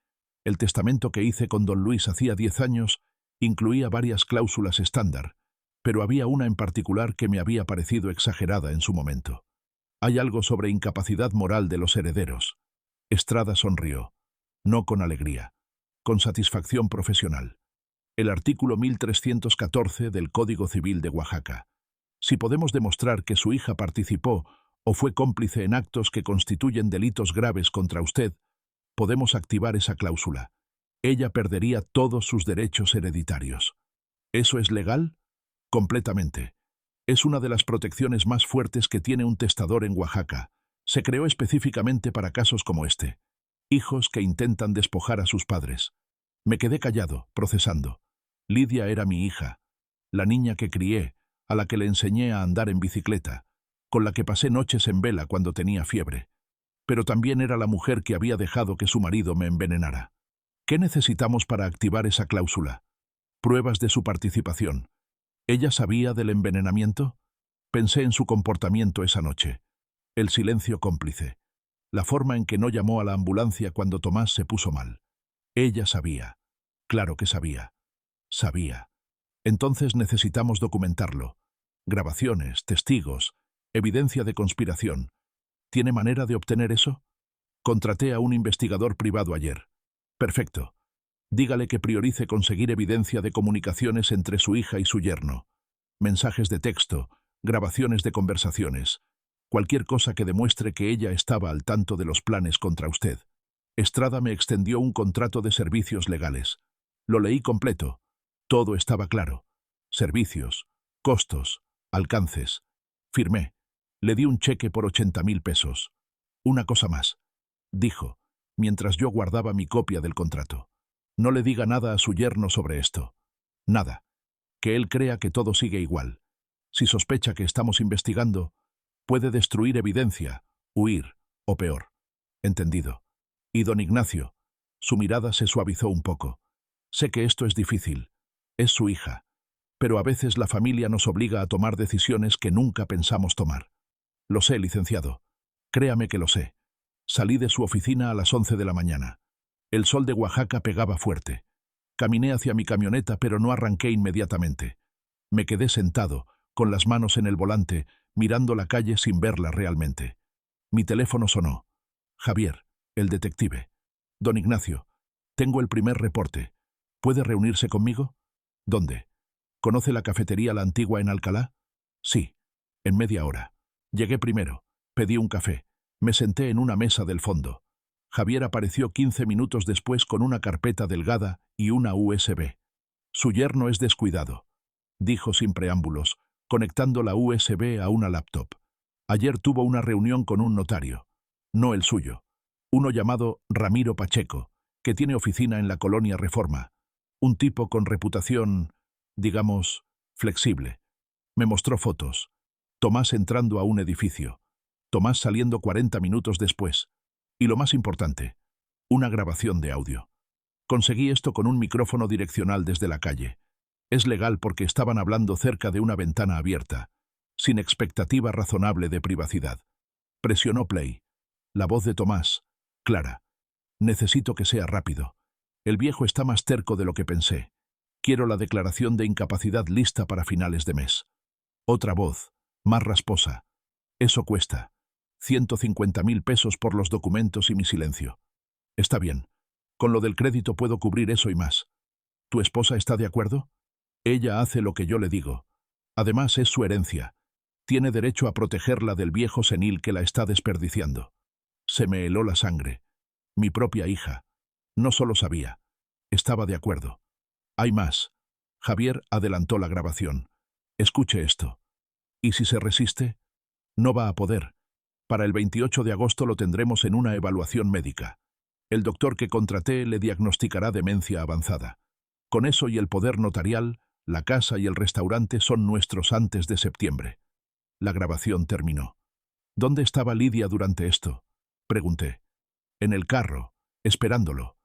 El testamento que hice con don Luis hacía 10 años incluía varias cláusulas estándar, pero había una en particular que me había parecido exagerada en su momento. Hay algo sobre incapacidad moral de los herederos. Estrada sonrió. No con alegría, con satisfacción profesional. El artículo 1314 del Código Civil de Oaxaca. Si podemos demostrar que su hija participó o fue cómplice en actos que constituyen delitos graves contra usted, podemos activar esa cláusula. Ella perdería todos sus derechos hereditarios. ¿Eso es legal? Completamente. Es una de las protecciones más fuertes que tiene un testador en Oaxaca. Se creó específicamente para casos como este. Hijos que intentan despojar a sus padres. Me quedé callado, procesando. Lidia era mi hija, la niña que crié, a la que le enseñé a andar en bicicleta, con la que pasé noches en vela cuando tenía fiebre. Pero también era la mujer que había dejado que su marido me envenenara. ¿Qué necesitamos para activar esa cláusula? Pruebas de su participación. ¿Ella sabía del envenenamiento? Pensé en su comportamiento esa noche. El silencio cómplice. La forma en que no llamó a la ambulancia cuando Tomás se puso mal. Ella sabía. Claro que sabía. Sabía. Entonces necesitamos documentarlo. Grabaciones, testigos, evidencia de conspiración. ¿Tiene manera de obtener eso? Contraté a un investigador privado ayer. Perfecto. Dígale que priorice conseguir evidencia de comunicaciones entre su hija y su yerno. Mensajes de texto, grabaciones de conversaciones. Cualquier cosa que demuestre que ella estaba al tanto de los planes contra usted. Estrada me extendió un contrato de servicios legales. Lo leí completo. Todo estaba claro. Servicios, costos, alcances. Firmé. Le di un cheque por 80.000 pesos. Una cosa más, dijo, mientras yo guardaba mi copia del contrato. No le diga nada a su yerno sobre esto. Nada. Que él crea que todo sigue igual. Si sospecha que estamos investigando, puede destruir evidencia, huir, o peor. Entendido. Y don Ignacio, su mirada se suavizó un poco. Sé que esto es difícil. Es su hija. Pero a veces la familia nos obliga a tomar decisiones que nunca pensamos tomar. Lo sé, licenciado. Créame que lo sé. Salí de su oficina a las 11 de la mañana. El sol de Oaxaca pegaba fuerte. Caminé hacia mi camioneta, pero no arranqué inmediatamente. Me quedé sentado, con las manos en el volante, mirando la calle sin verla realmente. Mi teléfono sonó. Javier, el detective. Don Ignacio, tengo el primer reporte. ¿Puede reunirse conmigo? ¿Dónde? ¿Conoce la cafetería La Antigua en Alcalá? Sí, en media hora. Llegué primero. Pedí un café. Me senté en una mesa del fondo. Javier apareció 15 minutos después con una carpeta delgada y una USB. Su yerno es descuidado, dijo sin preámbulos, conectando la USB a una laptop. Ayer tuvo una reunión con un notario. No el suyo. Uno llamado Ramiro Pacheco, que tiene oficina en la colonia Reforma. Un tipo con reputación, digamos, flexible. Me mostró fotos. Tomás entrando a un edificio. Tomás saliendo 40 minutos después. Y lo más importante, una grabación de audio. Conseguí esto con un micrófono direccional desde la calle. Es legal porque estaban hablando cerca de una ventana abierta, sin expectativa razonable de privacidad. Presionó play. La voz de Tomás, clara. Necesito que sea rápido. El viejo está más terco de lo que pensé. Quiero la declaración de incapacidad lista para finales de mes. Otra voz, más rasposa. Eso cuesta. 150.000 pesos por los documentos y mi silencio. Está bien. Con lo del crédito puedo cubrir eso y más. ¿Tu esposa está de acuerdo? Ella hace lo que yo le digo. Además es su herencia. Tiene derecho a protegerla del viejo senil que la está desperdiciando. Se me heló la sangre. Mi propia hija. No solo sabía. Estaba de acuerdo. Hay más. Javier adelantó la grabación. Escuche esto. ¿Y si se resiste? No va a poder. Para el 28 de agosto lo tendremos en una evaluación médica. El doctor que contraté le diagnosticará demencia avanzada. Con eso y el poder notarial, la casa y el restaurante son nuestros antes de septiembre. La grabación terminó. ¿Dónde estaba Lidia durante esto?, pregunté. En el carro, esperándolo.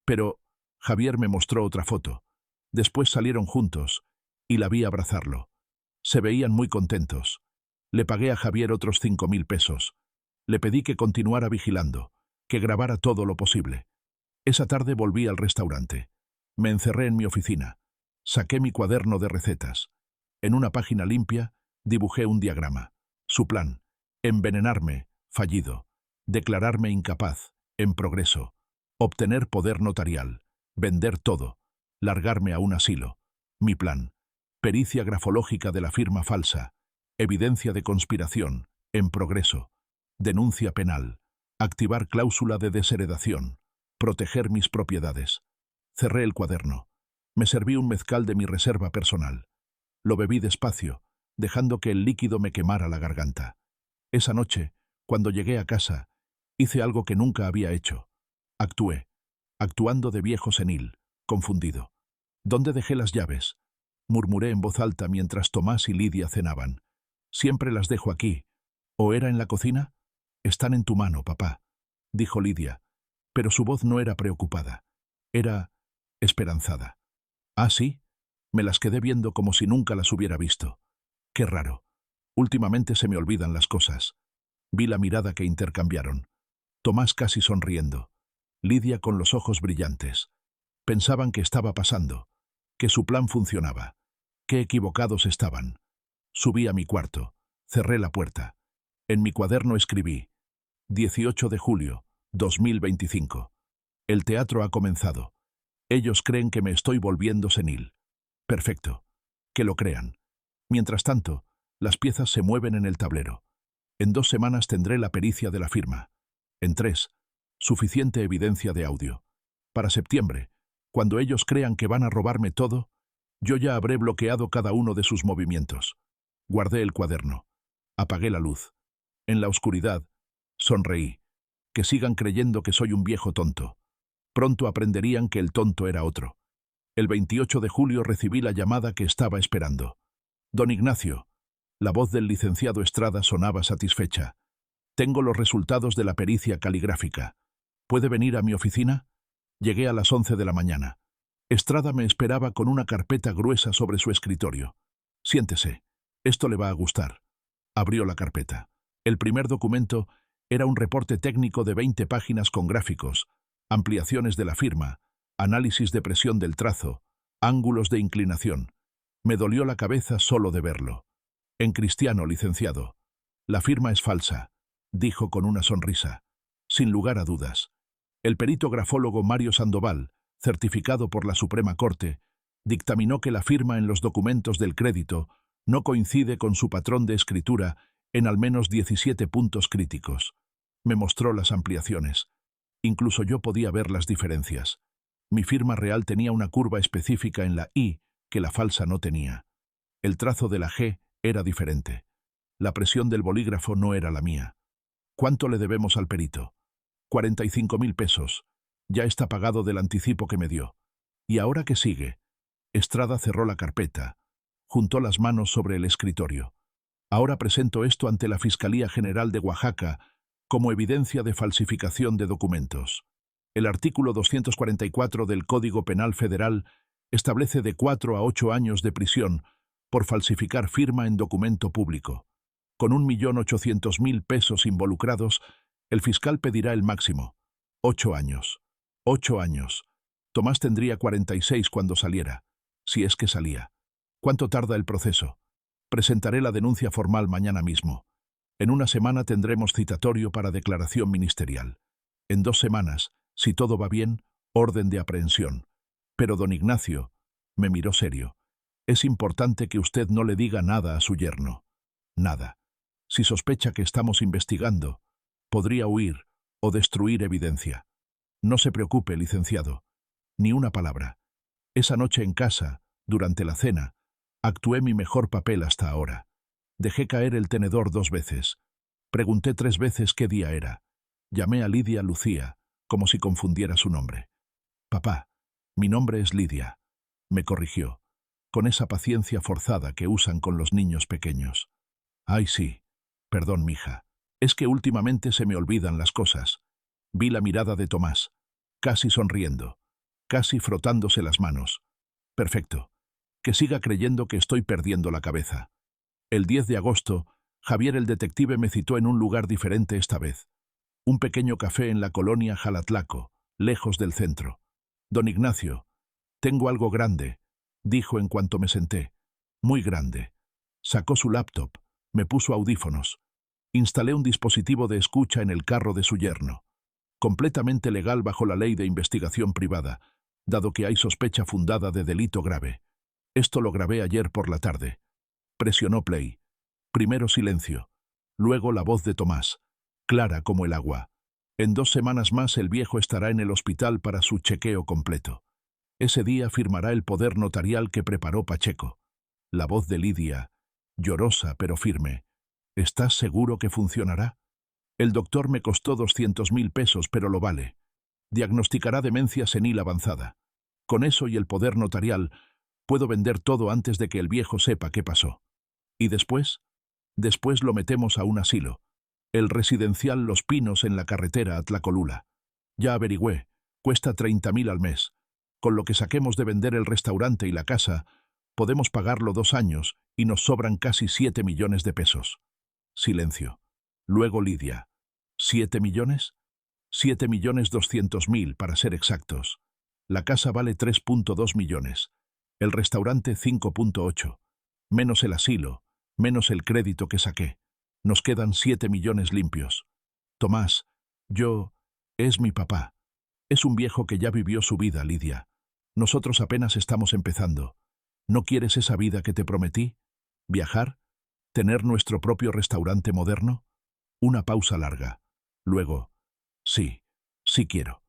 Pero Javier me mostró otra foto. Después salieron juntos, y la vi abrazarlo. Se veían muy contentos. Le pagué a Javier otros 5.000 pesos. Le pedí que continuara vigilando, que grabara todo lo posible. Esa tarde volví al restaurante. Me encerré en mi oficina. Saqué mi cuaderno de recetas. En una página limpia, dibujé un diagrama. Su plan: envenenarme, fallido; declararme incapaz, en progreso; obtener poder notarial; vender todo; largarme a un asilo. Mi plan: pericia grafológica de la firma falsa; evidencia de conspiración, en progreso; denuncia penal; activar cláusula de desheredación; proteger mis propiedades. Cerré el cuaderno. Me serví un mezcal de mi reserva personal. Lo bebí despacio, dejando que el líquido me quemara la garganta. Esa noche, cuando llegué a casa, hice algo que nunca había hecho. Actué, actuando de viejo senil, confundido. ¿Dónde dejé las llaves?, murmuré en voz alta mientras Tomás y Lidia cenaban. Siempre las dejo aquí. ¿O era en la cocina? Están en tu mano, papá, dijo Lidia, pero su voz no era preocupada. Era esperanzada. ¿Ah, sí? Me las quedé viendo como si nunca las hubiera visto. Qué raro. Últimamente se me olvidan las cosas. Vi la mirada que intercambiaron. Tomás casi sonriendo. Lidia con los ojos brillantes. Pensaban que estaba pasando, que su plan funcionaba. Qué equivocados estaban. Subí a mi cuarto. Cerré la puerta. En mi cuaderno escribí: 18 de julio, 2025. El teatro ha comenzado. Ellos creen que me estoy volviendo senil. Perfecto. Que lo crean. Mientras tanto, las piezas se mueven en el tablero. En 2 semanas tendré la pericia de la firma. En 3, suficiente evidencia de audio. Para septiembre, cuando ellos crean que van a robarme todo, yo ya habré bloqueado cada uno de sus movimientos. Guardé el cuaderno. Apagué la luz. En la oscuridad, sonreí. Que sigan creyendo que soy un viejo tonto. Pronto aprenderían que el tonto era otro. El 28 de julio recibí la llamada que estaba esperando. Don Ignacio. La voz del licenciado Estrada sonaba satisfecha. Tengo los resultados de la pericia caligráfica. ¿Puede venir a mi oficina? Llegué a las 11 de la mañana. Estrada me esperaba con una carpeta gruesa sobre su escritorio. Siéntese. Esto le va a gustar. Abrió la carpeta. El primer documento era un reporte técnico de 20 páginas con gráficos, ampliaciones de la firma, análisis de presión del trazo, ángulos de inclinación. Me dolió la cabeza solo de verlo. En cristiano, licenciado. La firma es falsa, dijo con una sonrisa. Sin lugar a dudas. El perito grafólogo Mario Sandoval, certificado por la Suprema Corte, dictaminó que la firma en los documentos del crédito no coincide con su patrón de escritura en al menos 17 puntos críticos. Me mostró las ampliaciones. Incluso yo podía ver las diferencias. Mi firma real tenía una curva específica en la I que la falsa no tenía. El trazo de la G era diferente. La presión del bolígrafo no era la mía. ¿Cuánto le debemos al perito? 45.000 pesos. Ya está pagado del anticipo que me dio. ¿Y ahora qué sigue? Estrada cerró la carpeta. Juntó las manos sobre el escritorio. Ahora presento esto ante la Fiscalía General de Oaxaca como evidencia de falsificación de documentos. El artículo 244 del Código Penal Federal establece de 4 a 8 años de prisión por falsificar firma en documento público. Con 1.800.000 pesos involucrados, el fiscal pedirá el máximo: 8 años. 8 años. Tomás tendría 46 cuando saliera, si es que salía. ¿Cuánto tarda el proceso? Presentaré la denuncia formal mañana mismo. En 1 semana tendremos citatorio para declaración ministerial. En 2 semanas, si todo va bien, orden de aprehensión. Pero don Ignacio me miró serio. Es importante que usted no le diga nada a su yerno. Nada. Si sospecha que estamos investigando, podría huir o destruir evidencia. No se preocupe, licenciado. Ni una palabra. Esa noche en casa, durante la cena, actué mi mejor papel hasta ahora. Dejé caer el tenedor 2 veces. Pregunté 3 veces qué día era. Llamé a Lidia Lucía, como si confundiera su nombre. «Papá, mi nombre es Lidia», me corrigió, con esa paciencia forzada que usan con los niños pequeños. «Ay, sí. Perdón, mija. Es que últimamente se me olvidan las cosas». Vi la mirada de Tomás, casi sonriendo, casi frotándose las manos. «Perfecto. Que siga creyendo que estoy perdiendo la cabeza». El 10 de agosto, Javier el detective me citó en un lugar diferente esta vez. Un pequeño café en la colonia Jalatlaco, lejos del centro. «Don Ignacio, tengo algo grande», dijo en cuanto me senté. «Muy grande». Sacó su laptop, me puso audífonos. Instalé un dispositivo de escucha en el carro de su yerno. Completamente legal bajo la ley de investigación privada, dado que hay sospecha fundada de delito grave. Esto lo grabé ayer por la tarde. Presionó play. Primero silencio. Luego la voz de Tomás, clara como el agua. «En 2 semanas más el viejo estará en el hospital para su chequeo completo. Ese día firmará el poder notarial que preparó Pacheco». La voz de Lidia, llorosa pero firme. «¿Estás seguro que funcionará? El doctor me costó 200.000 pesos, pero lo vale. Diagnosticará demencia senil avanzada. Con eso y el poder notarial, puedo vender todo antes de que el viejo sepa qué pasó. ¿Y después? Después lo metemos a un asilo. El residencial Los Pinos en la carretera a Tlacolula. Ya averigüé, cuesta 30.000 al mes. Con lo que saquemos de vender el restaurante y la casa, podemos pagarlo 2 años y nos sobran casi 7 millones de pesos». Silencio. Luego Lidia. «¿7 millones? 7.200.000 para ser exactos. La casa vale 3,2 millones. El restaurante 5,8. Menos el asilo, menos el crédito que saqué. Nos quedan 7 millones limpios. Tomás, es mi papá. Es un viejo que ya vivió su vida, Lidia. Nosotros apenas estamos empezando. ¿No quieres esa vida que te prometí? ¿Viajar? ¿Tener nuestro propio restaurante moderno?» Una pausa larga. Luego, «Sí, sí quiero».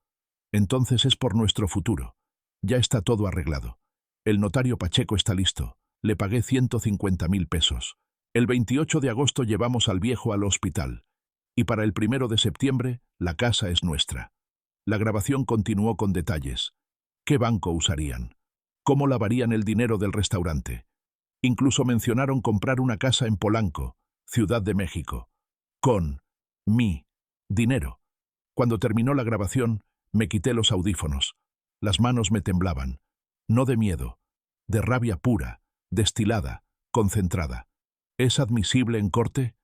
«Entonces es por nuestro futuro. Ya está todo arreglado. El notario Pacheco está listo. Le pagué 150.000 pesos. El 28 de agosto llevamos al viejo al hospital. Y para el 1 de septiembre, la casa es nuestra». La grabación continuó con detalles. ¿Qué banco usarían? ¿Cómo lavarían el dinero del restaurante? Incluso mencionaron comprar una casa en Polanco, Ciudad de México. Con mi dinero. Cuando terminó la grabación, me quité los audífonos. Las manos me temblaban. No de miedo, de rabia pura, destilada, concentrada. «¿Es admisible en corte?»,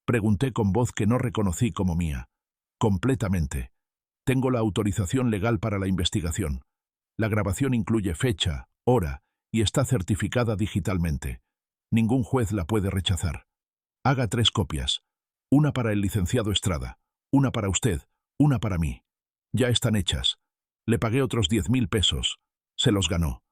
pregunté con voz que no reconocí como mía. «Completamente. Tengo la autorización legal para la investigación. La grabación incluye fecha, hora y está certificada digitalmente. Ningún juez la puede rechazar. Haga 3 copias. Una para el licenciado Estrada, una para usted, una para mí. Ya están hechas. Le pagué otros 10.000 pesos. Se los ganó.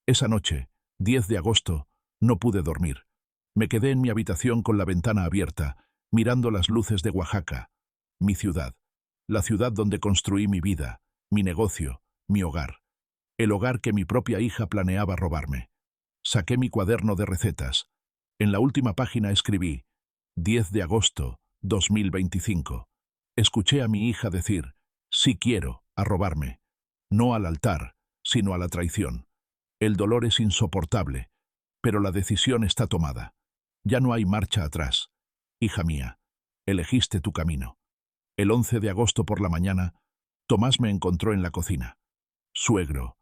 Esa noche, 10 de agosto, no pude dormir. Me quedé en mi habitación con la ventana abierta, mirando las luces de Oaxaca, mi ciudad, la ciudad donde construí mi vida, mi negocio, mi hogar. El hogar que mi propia hija planeaba robarme. Saqué mi cuaderno de recetas. En la última página escribí, 10 de agosto, 2025. Escuché a mi hija decir, «Sí quiero», a robarme. No al altar, sino a la traición. El dolor es insoportable, pero la decisión está tomada. Ya no hay marcha atrás. Hija mía, elegiste tu camino. El 11 de agosto por la mañana, Tomás me encontró en la cocina. «Suegro,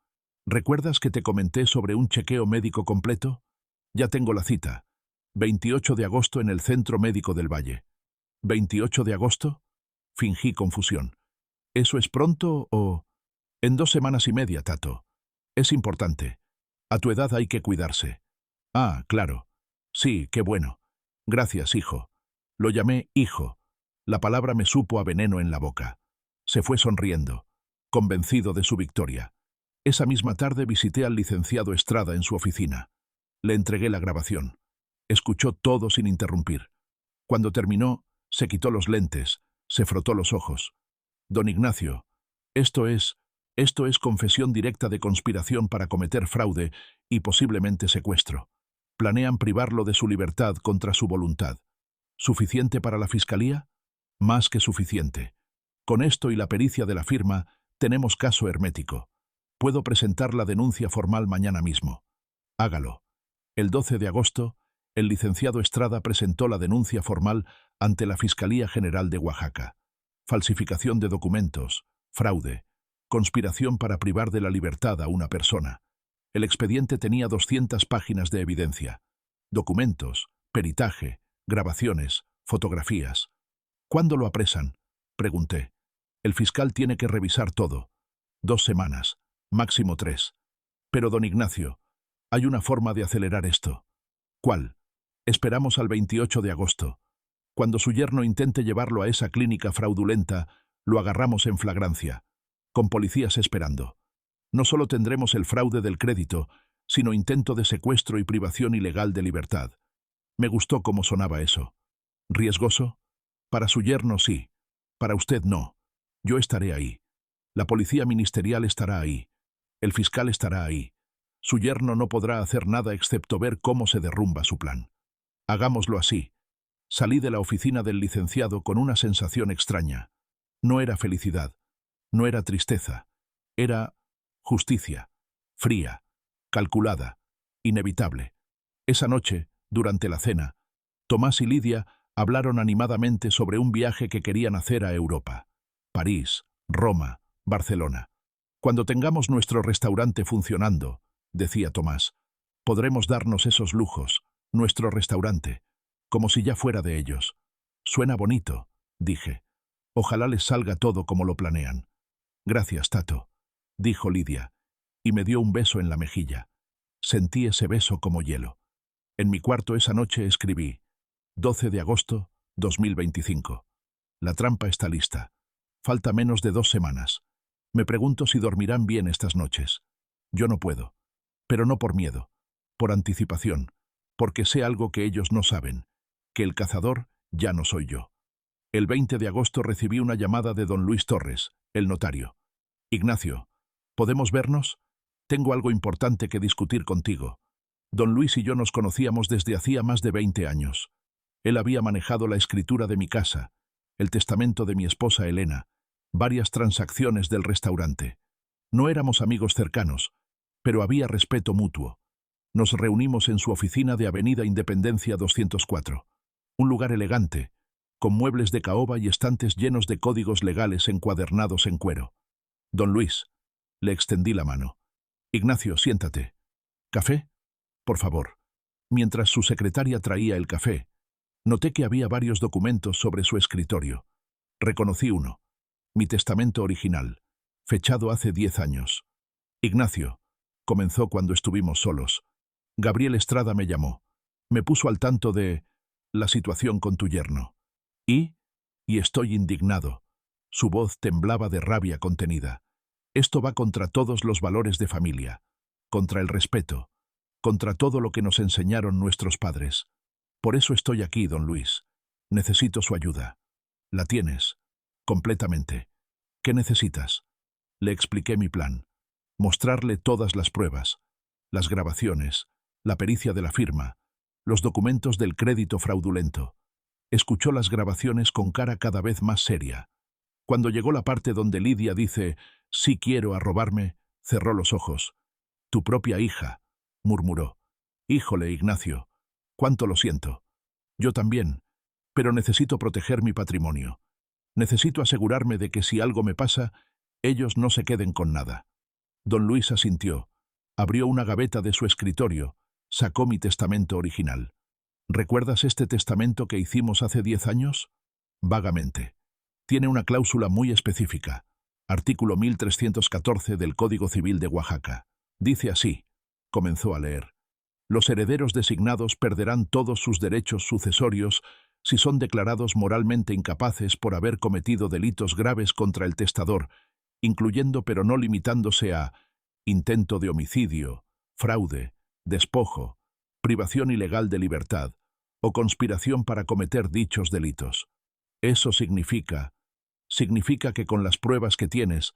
¿recuerdas que te comenté sobre un chequeo médico completo? Ya tengo la cita. 28 de agosto en el Centro Médico del Valle». «¿28 de agosto?» Fingí confusión. «¿Eso es pronto o...?» «En 2 semanas y media, Tato. Es importante. A tu edad hay que cuidarse». «Ah, claro. Sí, qué bueno. Gracias, hijo». Lo llamé hijo. La palabra me supo a veneno en la boca. Se fue sonriendo, convencido de su victoria. Esa misma tarde visité al licenciado Estrada en su oficina. Le entregué la grabación. Escuchó todo sin interrumpir. Cuando terminó, se quitó los lentes, se frotó los ojos. «Don Ignacio, esto es confesión directa de conspiración para cometer fraude y posiblemente secuestro. Planean privarlo de su libertad contra su voluntad. ¿Suficiente para la fiscalía?». Más que suficiente. Con esto y la pericia de la firma, tenemos caso hermético. Puedo presentar la denuncia formal mañana mismo. Hágalo. El 12 de agosto, el licenciado Estrada presentó la denuncia formal ante la Fiscalía General de Oaxaca. Falsificación de documentos, fraude, conspiración para privar de la libertad a una persona. El expediente tenía 200 páginas de evidencia. Documentos, peritaje, grabaciones, fotografías. ¿Cuándo lo apresan?, pregunté. El fiscal tiene que revisar todo. 2 semanas, máximo 3. Pero, don Ignacio, hay una forma de acelerar esto. ¿Cuál? Esperamos al 28 de agosto. Cuando su yerno intente llevarlo a esa clínica fraudulenta, lo agarramos en flagrancia, con policías esperando. No solo tendremos el fraude del crédito, sino intento de secuestro y privación ilegal de libertad. Me gustó cómo sonaba eso. ¿Riesgoso? Para su yerno sí. Para usted no. Yo estaré ahí. La policía ministerial estará ahí. El fiscal estará ahí. Su yerno no podrá hacer nada excepto ver cómo se derrumba su plan. Hagámoslo así. Salí de la oficina del licenciado con una sensación extraña. No era felicidad, no era tristeza, era justicia, fría, calculada, inevitable. Esa noche, durante la cena, Tomás y Lidia hablaron animadamente sobre un viaje que querían hacer a Europa. París, Roma, Barcelona. Cuando tengamos nuestro restaurante funcionando, decía Tomás, podremos darnos esos lujos, nuestro restaurante, como si ya fuera de ellos. Suena bonito, dije. Ojalá les salga todo como lo planean. Gracias, Tato, dijo Lidia, y me dio un beso en la mejilla. Sentí ese beso como hielo. En mi cuarto esa noche escribí: 12 de agosto, 2025. La trampa está lista. Falta menos de 2 semanas. Me pregunto si dormirán bien estas noches. Yo no puedo. Pero no por miedo, por anticipación, porque sé algo que ellos no saben, que el cazador ya no soy yo. El 20 de agosto recibí una llamada de don Luis Torres, el notario. Ignacio, ¿podemos vernos? Tengo algo importante que discutir contigo. Don Luis y yo nos conocíamos desde hacía más de 20 años. Él había manejado la escritura de mi casa, el testamento de mi esposa Elena, varias transacciones del restaurante. No éramos amigos cercanos, pero había respeto mutuo. Nos reunimos en su oficina de Avenida Independencia 204. Un lugar elegante, con muebles de caoba y estantes llenos de códigos legales encuadernados en cuero. Don Luis, le extendí la mano. Ignacio, siéntate. ¿Café? Por favor. Mientras su secretaria traía el café, noté que había varios documentos sobre su escritorio. Reconocí uno. Mi testamento original, fechado hace 10 años. Ignacio, comenzó cuando estuvimos solos. Gabriel Estrada me llamó. Me puso al tanto de la situación con tu yerno. Y estoy indignado. Su voz temblaba de rabia contenida. Esto va contra todos los valores de familia, contra el respeto, contra todo lo que nos enseñaron nuestros padres. Por eso estoy aquí, don Luis. Necesito su ayuda. La tienes, completamente. ¿Qué necesitas? Le expliqué mi plan. Mostrarle todas las pruebas, las grabaciones, la pericia de la firma, los documentos del crédito fraudulento. Escuchó las grabaciones con cara cada vez más seria. Cuando llegó la parte donde Lidia dice «sí quiero a robarme», cerró los ojos. «Tu propia hija», murmuró. «Híjole, Ignacio, cuánto lo siento. Yo también, pero necesito proteger mi patrimonio. Necesito asegurarme de que si algo me pasa, ellos no se queden con nada». Don Luis asintió. Abrió una gaveta de su escritorio, sacó mi testamento original. ¿Recuerdas este testamento que hicimos hace 10 años? Vagamente. Tiene una cláusula muy específica. Artículo 1314 del Código Civil de Oaxaca. Dice así. Comenzó a leer. Los herederos designados perderán todos sus derechos sucesorios si son declarados moralmente incapaces por haber cometido delitos graves contra el testador, incluyendo pero no limitándose a intento de homicidio, fraude, despojo, privación ilegal de libertad o conspiración para cometer dichos delitos. Eso significa que con las pruebas que tienes,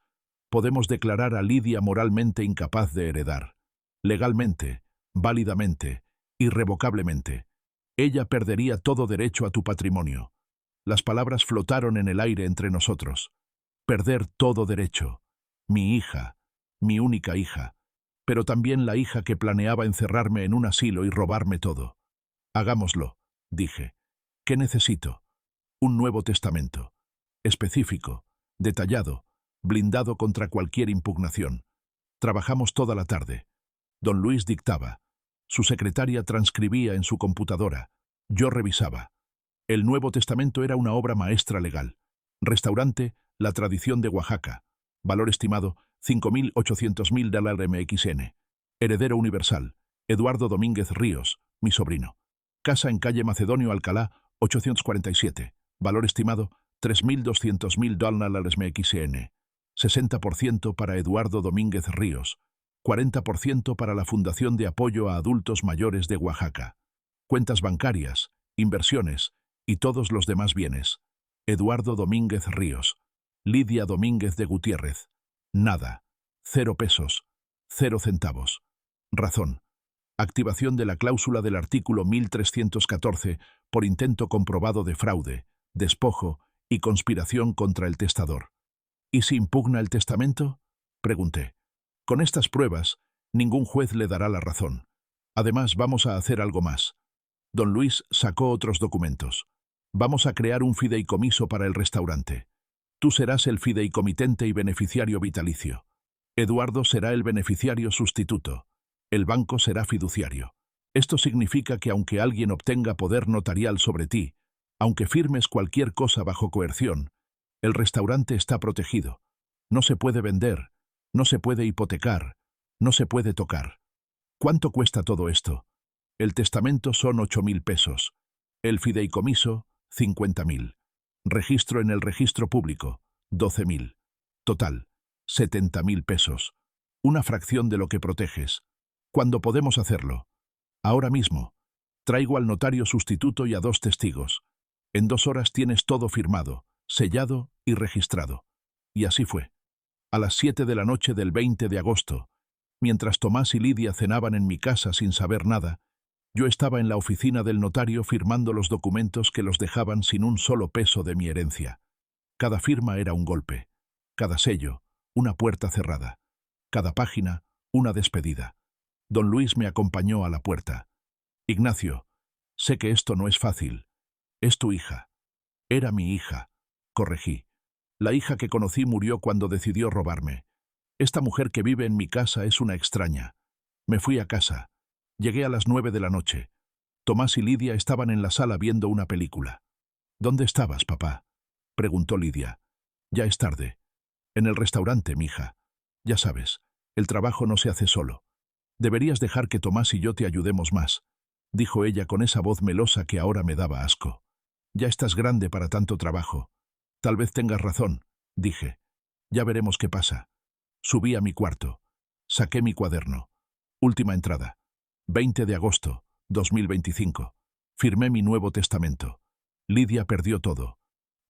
podemos declarar a Lidia moralmente incapaz de heredar. Legalmente, válidamente, irrevocablemente. Ella perdería todo derecho a tu patrimonio. Las palabras flotaron en el aire entre nosotros. Perder todo derecho. Mi hija, mi única hija, pero también la hija que planeaba encerrarme en un asilo y robarme todo. Hagámoslo, dije. ¿Qué necesito? Un Nuevo Testamento. Específico, detallado, blindado contra cualquier impugnación. Trabajamos toda la tarde. Don Luis dictaba. Su secretaria transcribía en su computadora. Yo revisaba. El Nuevo Testamento era una obra maestra legal. Restaurante, La Tradición de Oaxaca. Valor estimado, $5.800.000 MXN. Heredero universal, Eduardo Domínguez Ríos, mi sobrino. Casa en calle Macedonio Alcalá, 847. Valor estimado, $3.200.000 MXN. 60% para Eduardo Domínguez Ríos. 40% para la Fundación de Apoyo a Adultos Mayores de Oaxaca. Cuentas bancarias, inversiones y todos los demás bienes. Eduardo Domínguez Ríos. Lidia Domínguez de Gutiérrez. Nada. 0 pesos. 0 centavos. Razón. Activación de la cláusula del artículo 1314 por intento comprobado de fraude, despojo y conspiración contra el testador. ¿Y si impugna el testamento? Pregunté. Con estas pruebas, ningún juez le dará la razón. Además, vamos a hacer algo más. Don Luis sacó otros documentos. Vamos a crear un fideicomiso para el restaurante. Tú serás el fideicomitente y beneficiario vitalicio. Eduardo será el beneficiario sustituto. El banco será fiduciario. Esto significa que aunque alguien obtenga poder notarial sobre ti, aunque firmes cualquier cosa bajo coerción, el restaurante está protegido. No se puede vender, no se puede hipotecar, no se puede tocar. ¿Cuánto cuesta todo esto? El testamento son 8.000 pesos. El fideicomiso, 50.000. Registro en el registro público, 12.000. Total, 70.000 pesos. Una fracción de lo que proteges. ¿Cuándo podemos hacerlo? Ahora mismo. Traigo al notario sustituto y a 2 testigos. En 2 horas tienes todo firmado, sellado y registrado. Y así fue. A las 7 de la noche del 20 de agosto, mientras Tomás y Lidia cenaban en mi casa sin saber nada, yo estaba en la oficina del notario firmando los documentos que los dejaban sin un solo peso de mi herencia. Cada firma era un golpe. Cada sello, una puerta cerrada. Cada página, una despedida. Don Luis me acompañó a la puerta. Ignacio, sé que esto no es fácil. Es tu hija. Era mi hija, corregí. La hija que conocí murió cuando decidió robarme. Esta mujer que vive en mi casa es una extraña. Me fui a casa. Llegué a las 9 de la noche. Tomás y Lidia estaban en la sala viendo una película. ¿Dónde estabas, papá?, preguntó Lidia. Ya es tarde. En el restaurante, mija. Ya sabes, el trabajo no se hace solo. Deberías dejar que Tomás y yo te ayudemos más, dijo ella con esa voz melosa que ahora me daba asco. Ya estás grande para tanto trabajo. Tal vez tengas razón, dije. Ya veremos qué pasa. Subí a mi cuarto. Saqué mi cuaderno. Última entrada. 20 de agosto, 2025. Firmé mi Nuevo Testamento. Lidia perdió todo.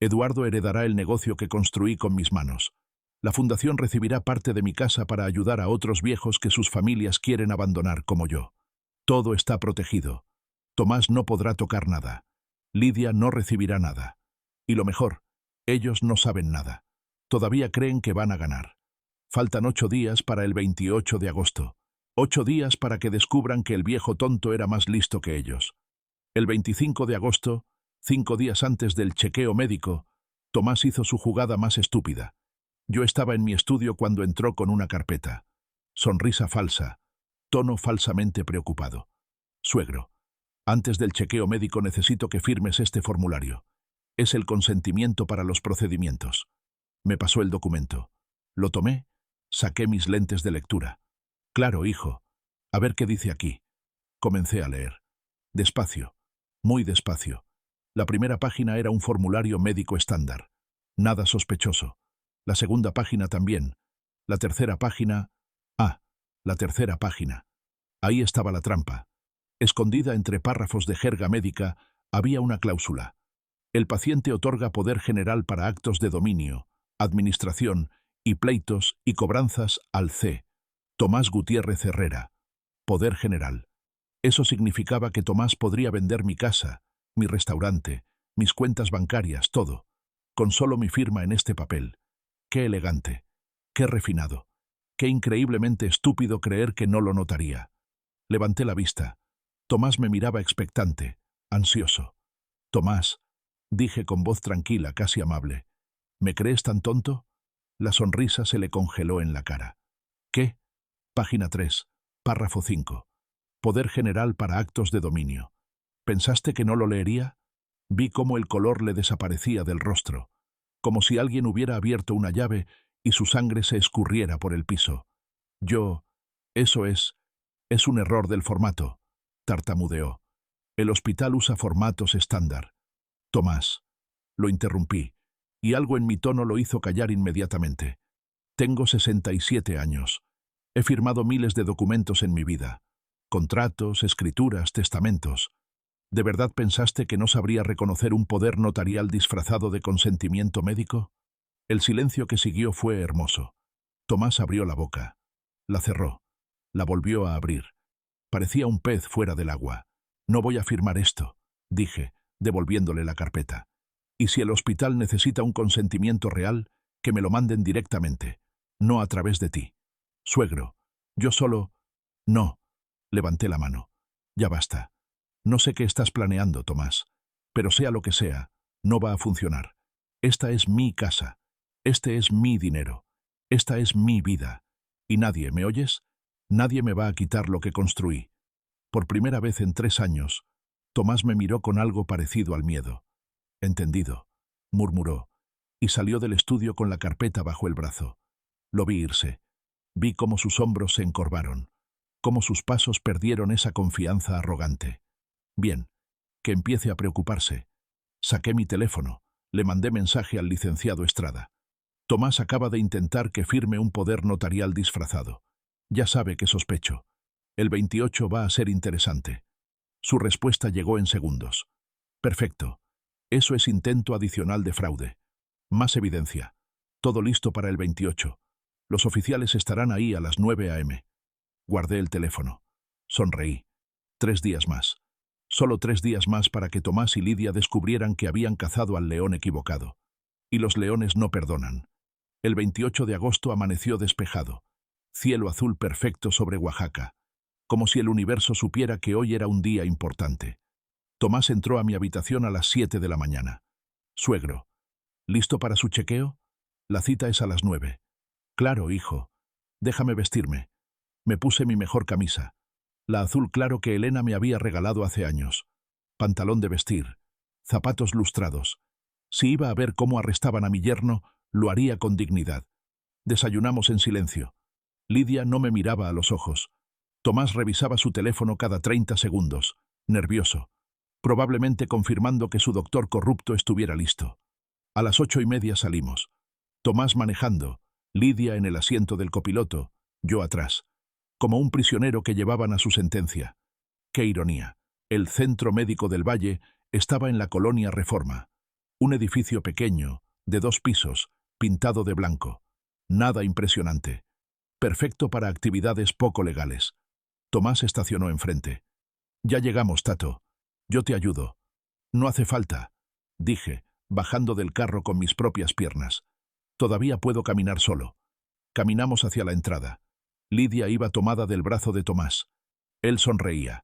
Eduardo heredará el negocio que construí con mis manos. La fundación recibirá parte de mi casa para ayudar a otros viejos que sus familias quieren abandonar como yo. Todo está protegido. Tomás no podrá tocar nada. Lidia no recibirá nada. Y lo mejor, ellos no saben nada. Todavía creen que van a ganar. Faltan 8 días para el 28 de agosto. 8 días para que descubran que el viejo tonto era más listo que ellos. El 25 de agosto, 5 días antes del chequeo médico, Tomás hizo su jugada más estúpida. Yo estaba en mi estudio cuando entró con una carpeta. Sonrisa falsa, tono falsamente preocupado. Suegro, antes del chequeo médico necesito que firmes este formulario. Es el consentimiento para los procedimientos. Me pasó el documento. Lo tomé, saqué mis lentes de lectura. Claro, hijo. A ver qué dice aquí. Comencé a leer. Despacio, muy despacio. La primera página era un formulario médico estándar. Nada sospechoso. La segunda página también. La tercera página... la tercera página. Ahí estaba la trampa. Escondida entre párrafos de jerga médica, había una cláusula. El paciente otorga poder general para actos de dominio, administración y pleitos y cobranzas al C. Tomás Gutiérrez Herrera. Poder general. Eso significaba que Tomás podría vender mi casa, mi restaurante, mis cuentas bancarias, todo, con solo mi firma en este papel. Qué elegante, qué refinado, qué increíblemente estúpido creer que no lo notaría. Levanté la vista. Tomás me miraba expectante, ansioso. Tomás, dije con voz tranquila, casi amable, ¿me crees tan tonto? La sonrisa se le congeló en la cara. ¿Qué? Página 3, párrafo 5. Poder general para actos de dominio. ¿Pensaste que no lo leería? Vi cómo el color le desaparecía del rostro, como si alguien hubiera abierto una llave y su sangre se escurriera por el piso. Eso es un error del formato, tartamudeó. El hospital usa formatos estándar. Tomás, lo interrumpí, y algo en mi tono lo hizo callar inmediatamente. Tengo 67 años. He firmado miles de documentos en mi vida. Contratos, escrituras, testamentos. ¿De verdad pensaste que no sabría reconocer un poder notarial disfrazado de consentimiento médico? El silencio que siguió fue hermoso. Tomás abrió la boca. La cerró. La volvió a abrir. Parecía un pez fuera del agua. No voy a firmar esto, dije, devolviéndole la carpeta. Y si el hospital necesita un consentimiento real, que me lo manden directamente, no a través de ti. Suegro, yo solo... No. Levanté la mano. Ya basta. No sé qué estás planeando, Tomás, pero sea lo que sea, no va a funcionar. Esta es mi casa. Este es mi dinero. Esta es mi vida. Y nadie, ¿me oyes? Nadie me va a quitar lo que construí. Por primera vez en 3 años, Tomás me miró con algo parecido al miedo. Entendido, murmuró, y salió del estudio con la carpeta bajo el brazo. Lo vi irse. Vi cómo sus hombros se encorvaron, cómo sus pasos perdieron esa confianza arrogante. Bien, que empiece a preocuparse. Saqué mi teléfono, le mandé mensaje al licenciado Estrada. Tomás acaba de intentar que firme un poder notarial disfrazado. Ya sabe que sospecho. El 28 va a ser interesante. Su respuesta llegó en segundos. Perfecto. Eso es intento adicional de fraude. Más evidencia. Todo listo para el 28. Los oficiales estarán ahí a las 9 a.m. Guardé el teléfono. Sonreí. 3 días más. Solo 3 días más para que Tomás y Lidia descubrieran que habían cazado al león equivocado. Y los leones no perdonan. El 28 de agosto amaneció despejado. Cielo azul perfecto sobre Oaxaca. Como si el universo supiera que hoy era un día importante. Tomás entró a mi habitación a las 7 de la mañana. Suegro, ¿listo para su chequeo? La cita es a las 9. Claro, hijo. Déjame vestirme. Me puse mi mejor camisa. La azul claro que Elena me había regalado hace años. Pantalón de vestir. Zapatos lustrados. Si iba a ver cómo arrestaban a mi yerno, lo haría con dignidad. Desayunamos en silencio. Lidia no me miraba a los ojos. Tomás revisaba su teléfono cada 30 segundos, nervioso, probablemente confirmando que su doctor corrupto estuviera listo. A las 8:30 salimos. Tomás manejando, Lidia en el asiento del copiloto, yo atrás, como un prisionero que llevaban a su sentencia. ¡Qué ironía! El Centro Médico del Valle estaba en la colonia Reforma. Un edificio pequeño, de 2 pisos, pintado de blanco. Nada impresionante. Perfecto para actividades poco legales. Tomás estacionó enfrente. Ya llegamos, Tato. Yo te ayudo. No hace falta, dije, bajando del carro con mis propias piernas. Todavía puedo caminar solo. Caminamos hacia la entrada. Lidia iba tomada del brazo de Tomás. Él sonreía.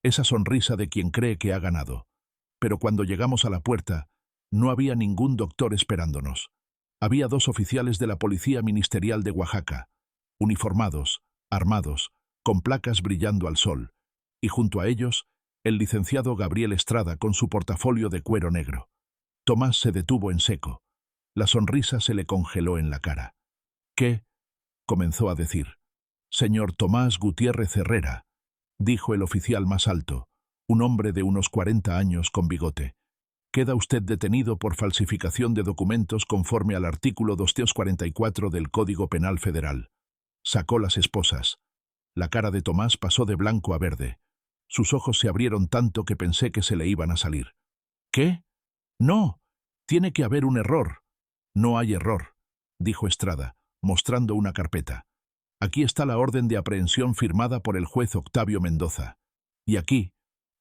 Esa sonrisa de quien cree que ha ganado. Pero cuando llegamos a la puerta, no había ningún doctor esperándonos. Había 2 oficiales de la Policía Ministerial de Oaxaca, uniformados, armados, con placas brillando al sol, y junto a ellos, el licenciado Gabriel Estrada con su portafolio de cuero negro. Tomás se detuvo en seco. La sonrisa se le congeló en la cara. ¿Qué? Comenzó a decir. Señor Tomás Gutiérrez Herrera, dijo el oficial más alto, un hombre de unos 40 años con bigote. Queda usted detenido por falsificación de documentos conforme al artículo 244 del Código Penal Federal. Sacó las esposas. La cara de Tomás pasó de blanco a verde. Sus ojos se abrieron tanto que pensé que se le iban a salir. ¿Qué? No, tiene que haber un error. No hay error, dijo Estrada, mostrando una carpeta. Aquí está la orden de aprehensión firmada por el juez Octavio Mendoza. Y aquí,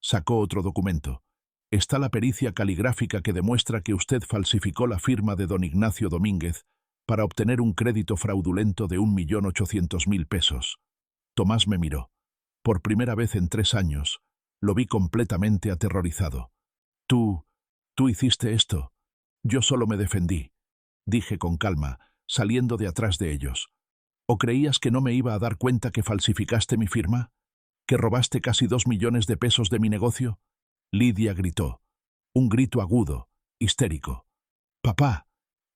sacó otro documento. Está la pericia caligráfica que demuestra que usted falsificó la firma de don Ignacio Domínguez para obtener un crédito fraudulento de 1.800.000 pesos. Tomás me miró. Por primera vez en 3 años, lo vi completamente aterrorizado. Tú hiciste esto. Yo solo me defendí, dije con calma, saliendo de atrás de ellos. ¿O creías que no me iba a dar cuenta que falsificaste mi firma? ¿Que robaste casi 2 millones de pesos de mi negocio? Lidia gritó. Un grito agudo, histérico. Papá,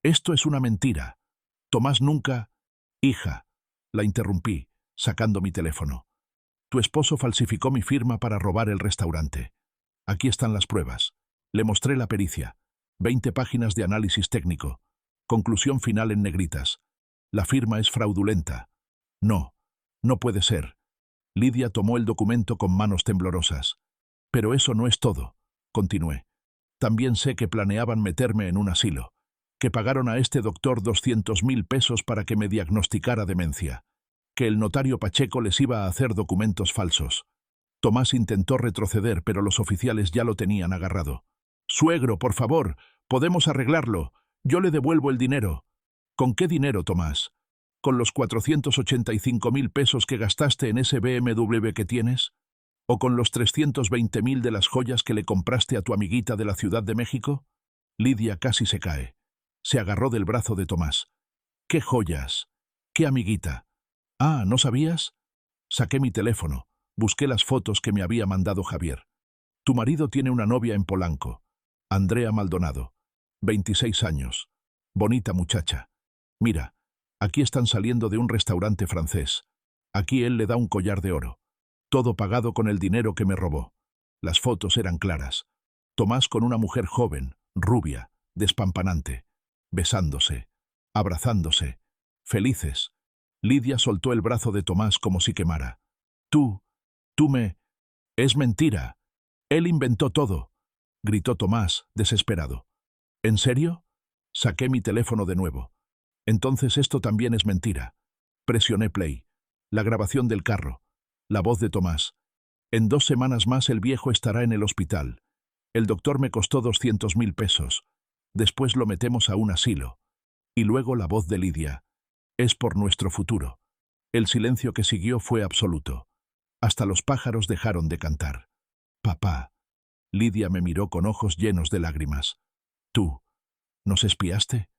esto es una mentira. Tomás nunca... Hija, la interrumpí, sacando mi teléfono. Tu esposo falsificó mi firma para robar el restaurante. Aquí están las pruebas. Le mostré la pericia. 20 páginas de análisis técnico. Conclusión final en negritas. La firma es fraudulenta. No, no puede ser. Lidia tomó el documento con manos temblorosas. Pero eso no es todo, continué. También sé que planeaban meterme en un asilo, que pagaron a este doctor 200.000 pesos para que me diagnosticara demencia, que el notario Pacheco les iba a hacer documentos falsos. Tomás intentó retroceder, pero los oficiales ya lo tenían agarrado. Suegro, por favor, podemos arreglarlo. Yo le devuelvo el dinero. ¿Con qué dinero, Tomás? ¿Con los 485.000 pesos que gastaste en ese BMW que tienes? ¿O con los 320.000 de las joyas que le compraste a tu amiguita de la Ciudad de México? Lidia casi se cae. Se agarró del brazo de Tomás. ¿Qué joyas? ¿Qué amiguita? Ah, ¿no sabías? Saqué mi teléfono. Busqué las fotos que me había mandado Javier. Tu marido tiene una novia en Polanco, Andrea Maldonado, 26 años. Bonita muchacha. Mira, aquí están saliendo de un restaurante francés. Aquí él le da un collar de oro. Todo pagado con el dinero que me robó. Las fotos eran claras. Tomás con una mujer joven, rubia, despampanante, besándose, abrazándose, felices. Lidia soltó el brazo de Tomás como si quemara. Tú me... Es mentira. Él inventó todo, gritó Tomás, desesperado. ¿En serio? Saqué mi teléfono de nuevo. Entonces esto también es mentira. Presioné play. La grabación del carro. La voz de Tomás. En 2 semanas más el viejo estará en el hospital. El doctor me costó 200.000 pesos. Después lo metemos a un asilo. Y luego la voz de Lidia. Es por nuestro futuro. El silencio que siguió fue absoluto. Hasta los pájaros dejaron de cantar. Papá. Lidia me miró con ojos llenos de lágrimas. ¿Tú? ¿Nos espiaste?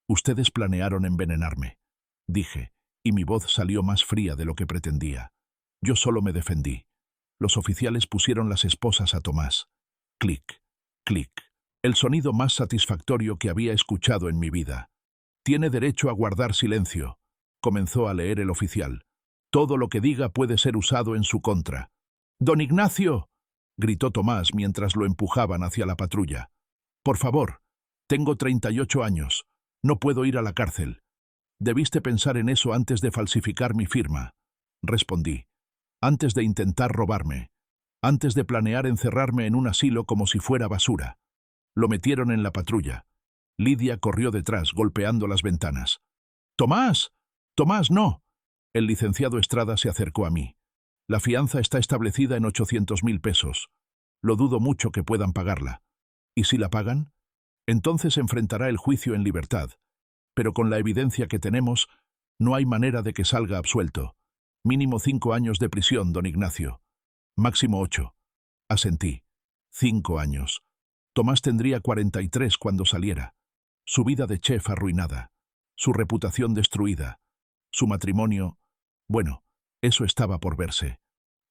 Ustedes planearon envenenarme, dije, y mi voz salió más fría de lo que pretendía. Yo solo me defendí. Los oficiales pusieron las esposas a Tomás. Clic, clic. El sonido más satisfactorio que había escuchado en mi vida. Tiene derecho a guardar silencio, comenzó a leer el oficial. Todo lo que diga puede ser usado en su contra. ¡Don Ignacio!, gritó Tomás mientras lo empujaban hacia la patrulla. Por favor, tengo 38 años. No puedo ir a la cárcel. Debiste pensar en eso antes de falsificar mi firma, respondí. Antes de intentar robarme. Antes de planear encerrarme en un asilo como si fuera basura. Lo metieron en la patrulla. Lidia corrió detrás, golpeando las ventanas. ¡Tomás! ¡Tomás, no! El licenciado Estrada se acercó a mí. La fianza está establecida en 800.000 pesos. Lo dudo mucho que puedan pagarla. ¿Y si la pagan? Entonces enfrentará el juicio en libertad. Pero con la evidencia que tenemos, no hay manera de que salga absuelto. Mínimo 5 años de prisión, don Ignacio. Máximo 8. Asentí. 5 años. Tomás tendría 43 cuando saliera. Su vida de chef arruinada. Su reputación destruida. Su matrimonio... Bueno, eso estaba por verse.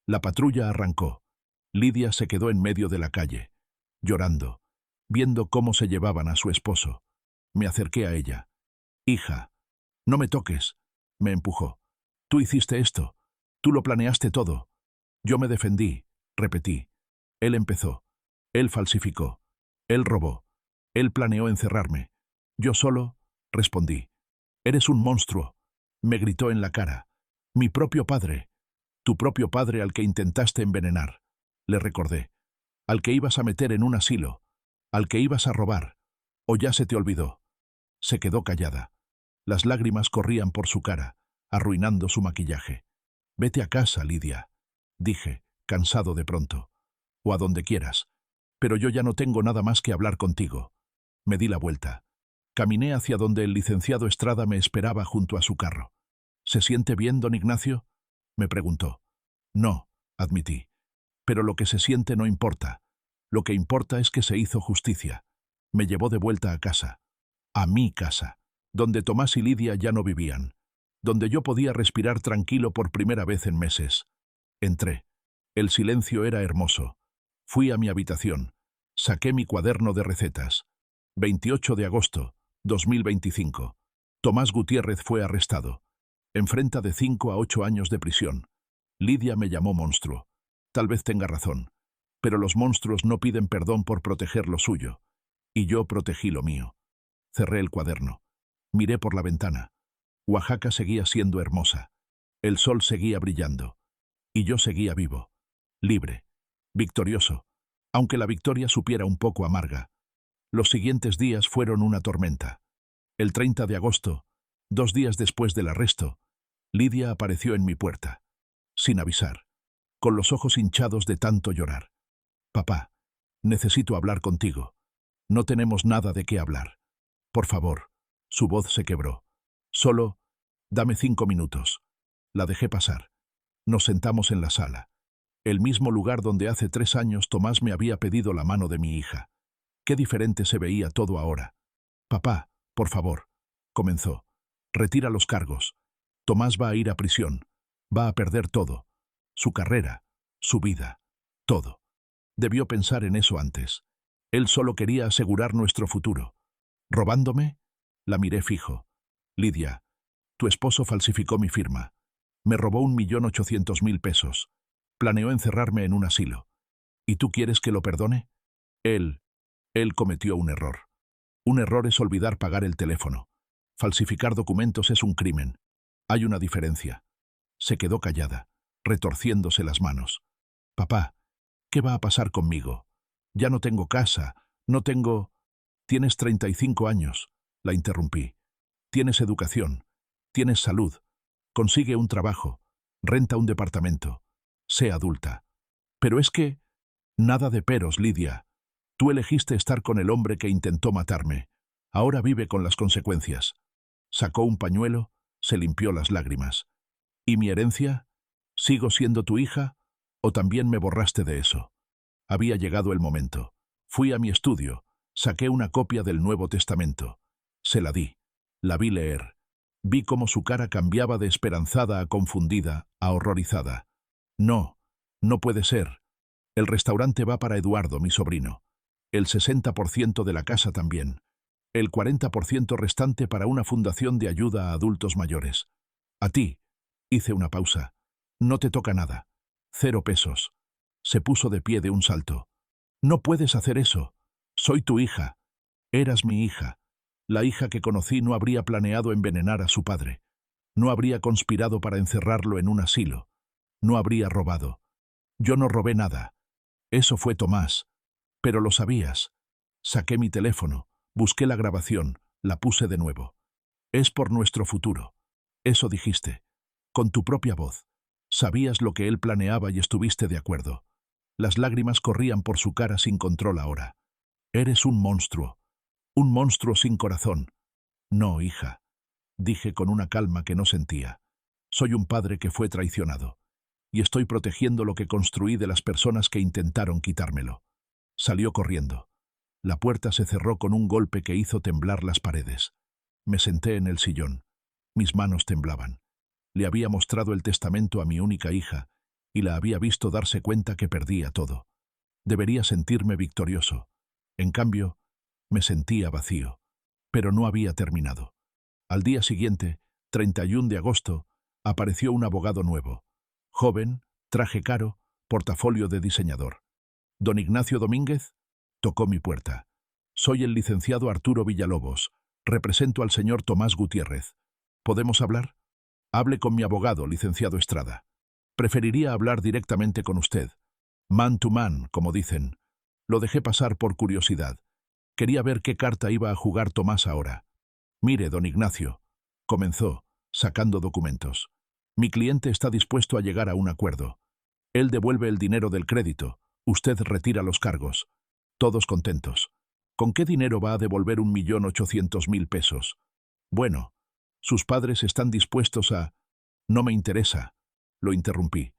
La patrulla arrancó. Lidia se quedó en medio de la calle, llorando, viendo cómo se llevaban a su esposo. Me acerqué a ella. Hija, no me toques, me empujó. Tú hiciste esto. Tú lo planeaste todo. Yo me defendí, repetí. Él empezó. Él falsificó. Él robó. Él planeó encerrarme. Yo solo, respondí. Eres un monstruo, me gritó en la cara. Mi propio padre. Tu propio padre al que intentaste envenenar. Le recordé. Al que ibas a meter en un asilo. Al que ibas a robar. ¿O ya se te olvidó? Se quedó callada. Las lágrimas corrían por su cara, arruinando su maquillaje. Vete a casa, Lidia, dije, cansado de pronto. O a donde quieras. Pero yo ya no tengo nada más que hablar contigo. Me di la vuelta. Caminé hacia donde el licenciado Estrada me esperaba junto a su carro. ¿Se siente bien, don Ignacio?, me preguntó. No, admití. Pero lo que se siente no importa. Lo que importa es que se hizo justicia. Me llevó de vuelta a casa. A mi casa. Donde Tomás y Lidia ya no vivían. Donde yo podía respirar tranquilo por primera vez en meses. Entré. El silencio era hermoso. Fui a mi habitación. Saqué mi cuaderno de recetas. 28 de agosto, 2025. Tomás Gutiérrez fue arrestado. Enfrenta de 5 a 8 años de prisión. Lidia me llamó monstruo. Tal vez tenga razón. Pero los monstruos no piden perdón por proteger lo suyo. Y yo protegí lo mío. Cerré el cuaderno. Miré por la ventana. Oaxaca seguía siendo hermosa. El sol seguía brillando. Y yo seguía vivo. Libre. Victorioso. Aunque la victoria supiera un poco amarga. Los siguientes días fueron una tormenta. El 30 de agosto, 2 días después del arresto, Lidia apareció en mi puerta. Sin avisar. Con los ojos hinchados de tanto llorar. Papá, necesito hablar contigo. No tenemos nada de qué hablar. Por favor. Su voz se quebró. Solo, dame 5 minutos. La dejé pasar. Nos sentamos en la sala. El mismo lugar donde hace 3 años Tomás me había pedido la mano de mi hija. Qué diferente se veía todo ahora. Papá, por favor, comenzó. Retira los cargos. Tomás va a ir a prisión. Va a perder todo. Su carrera, su vida, todo. Debió pensar en eso antes. Él solo quería asegurar nuestro futuro. ¿Robándome? La miré fijo. Lidia, tu esposo falsificó mi firma. Me robó 1.800.000 pesos. Planeó encerrarme en un asilo. ¿Y tú quieres que lo perdone? Él cometió un error. Un error es olvidar pagar el teléfono. Falsificar documentos es un crimen. Hay una diferencia. Se quedó callada, retorciéndose las manos. Papá, ¿qué va a pasar conmigo? Ya no tengo casa, no tengo... Tienes 35 años, la interrumpí. Tienes educación, tienes salud. Consigue un trabajo, renta un departamento. Sé adulta. Pero es que... Nada de peros, Lidia. Tú elegiste estar con el hombre que intentó matarme. Ahora vive con las consecuencias. Sacó un pañuelo, se limpió las lágrimas. ¿Y mi herencia? ¿Sigo siendo tu hija? ¿O también me borraste de eso? Había llegado el momento. Fui a mi estudio, saqué una copia del Nuevo Testamento. Se la di. La vi leer. Vi cómo su cara cambiaba de esperanzada a confundida, a horrorizada. No, no puede ser. El restaurante va para Eduardo, mi sobrino. El 60% de la casa también. El 40% restante para una fundación de ayuda a adultos mayores. A ti. Hice una pausa. No te toca nada. 0 pesos. Se puso de pie de un salto. No puedes hacer eso. Soy tu hija. Eras mi hija. La hija que conocí no habría planeado envenenar a su padre. No habría conspirado para encerrarlo en un asilo. No habría robado. Yo no robé nada. Eso fue Tomás. Pero lo sabías. Saqué mi teléfono, busqué la grabación, la puse de nuevo. Es por nuestro futuro. Eso dijiste. Con tu propia voz. Sabías lo que él planeaba y estuviste de acuerdo. Las lágrimas corrían por su cara sin control ahora. Eres un monstruo. Un monstruo sin corazón. No, hija. Dije con una calma que no sentía. Soy un padre que fue traicionado. Y estoy protegiendo lo que construí de las personas que intentaron quitármelo. Salió corriendo. La puerta se cerró con un golpe que hizo temblar las paredes. Me senté en el sillón. Mis manos temblaban. Le había mostrado el testamento a mi única hija, y la había visto darse cuenta que perdía todo. Debería sentirme victorioso. En cambio, me sentía vacío. Pero no había terminado. Al día siguiente, 31 de agosto, apareció un abogado nuevo. Joven, traje caro, portafolio de diseñador. ¿Don Ignacio Domínguez? Tocó mi puerta. Soy el licenciado Arturo Villalobos. Represento al señor Tomás Gutiérrez. ¿Podemos hablar? Hable con mi abogado, licenciado Estrada. Preferiría hablar directamente con usted. Man to man, como dicen. Lo dejé pasar por curiosidad. Quería ver qué carta iba a jugar Tomás ahora. Mire, don Ignacio, comenzó, sacando documentos. Mi cliente está dispuesto a llegar a un acuerdo. Él devuelve el dinero del crédito. Usted retira los cargos. Todos contentos. ¿Con qué dinero va a devolver 1.800.000 pesos? Bueno, sus padres están dispuestos a... No me interesa. Lo interrumpí.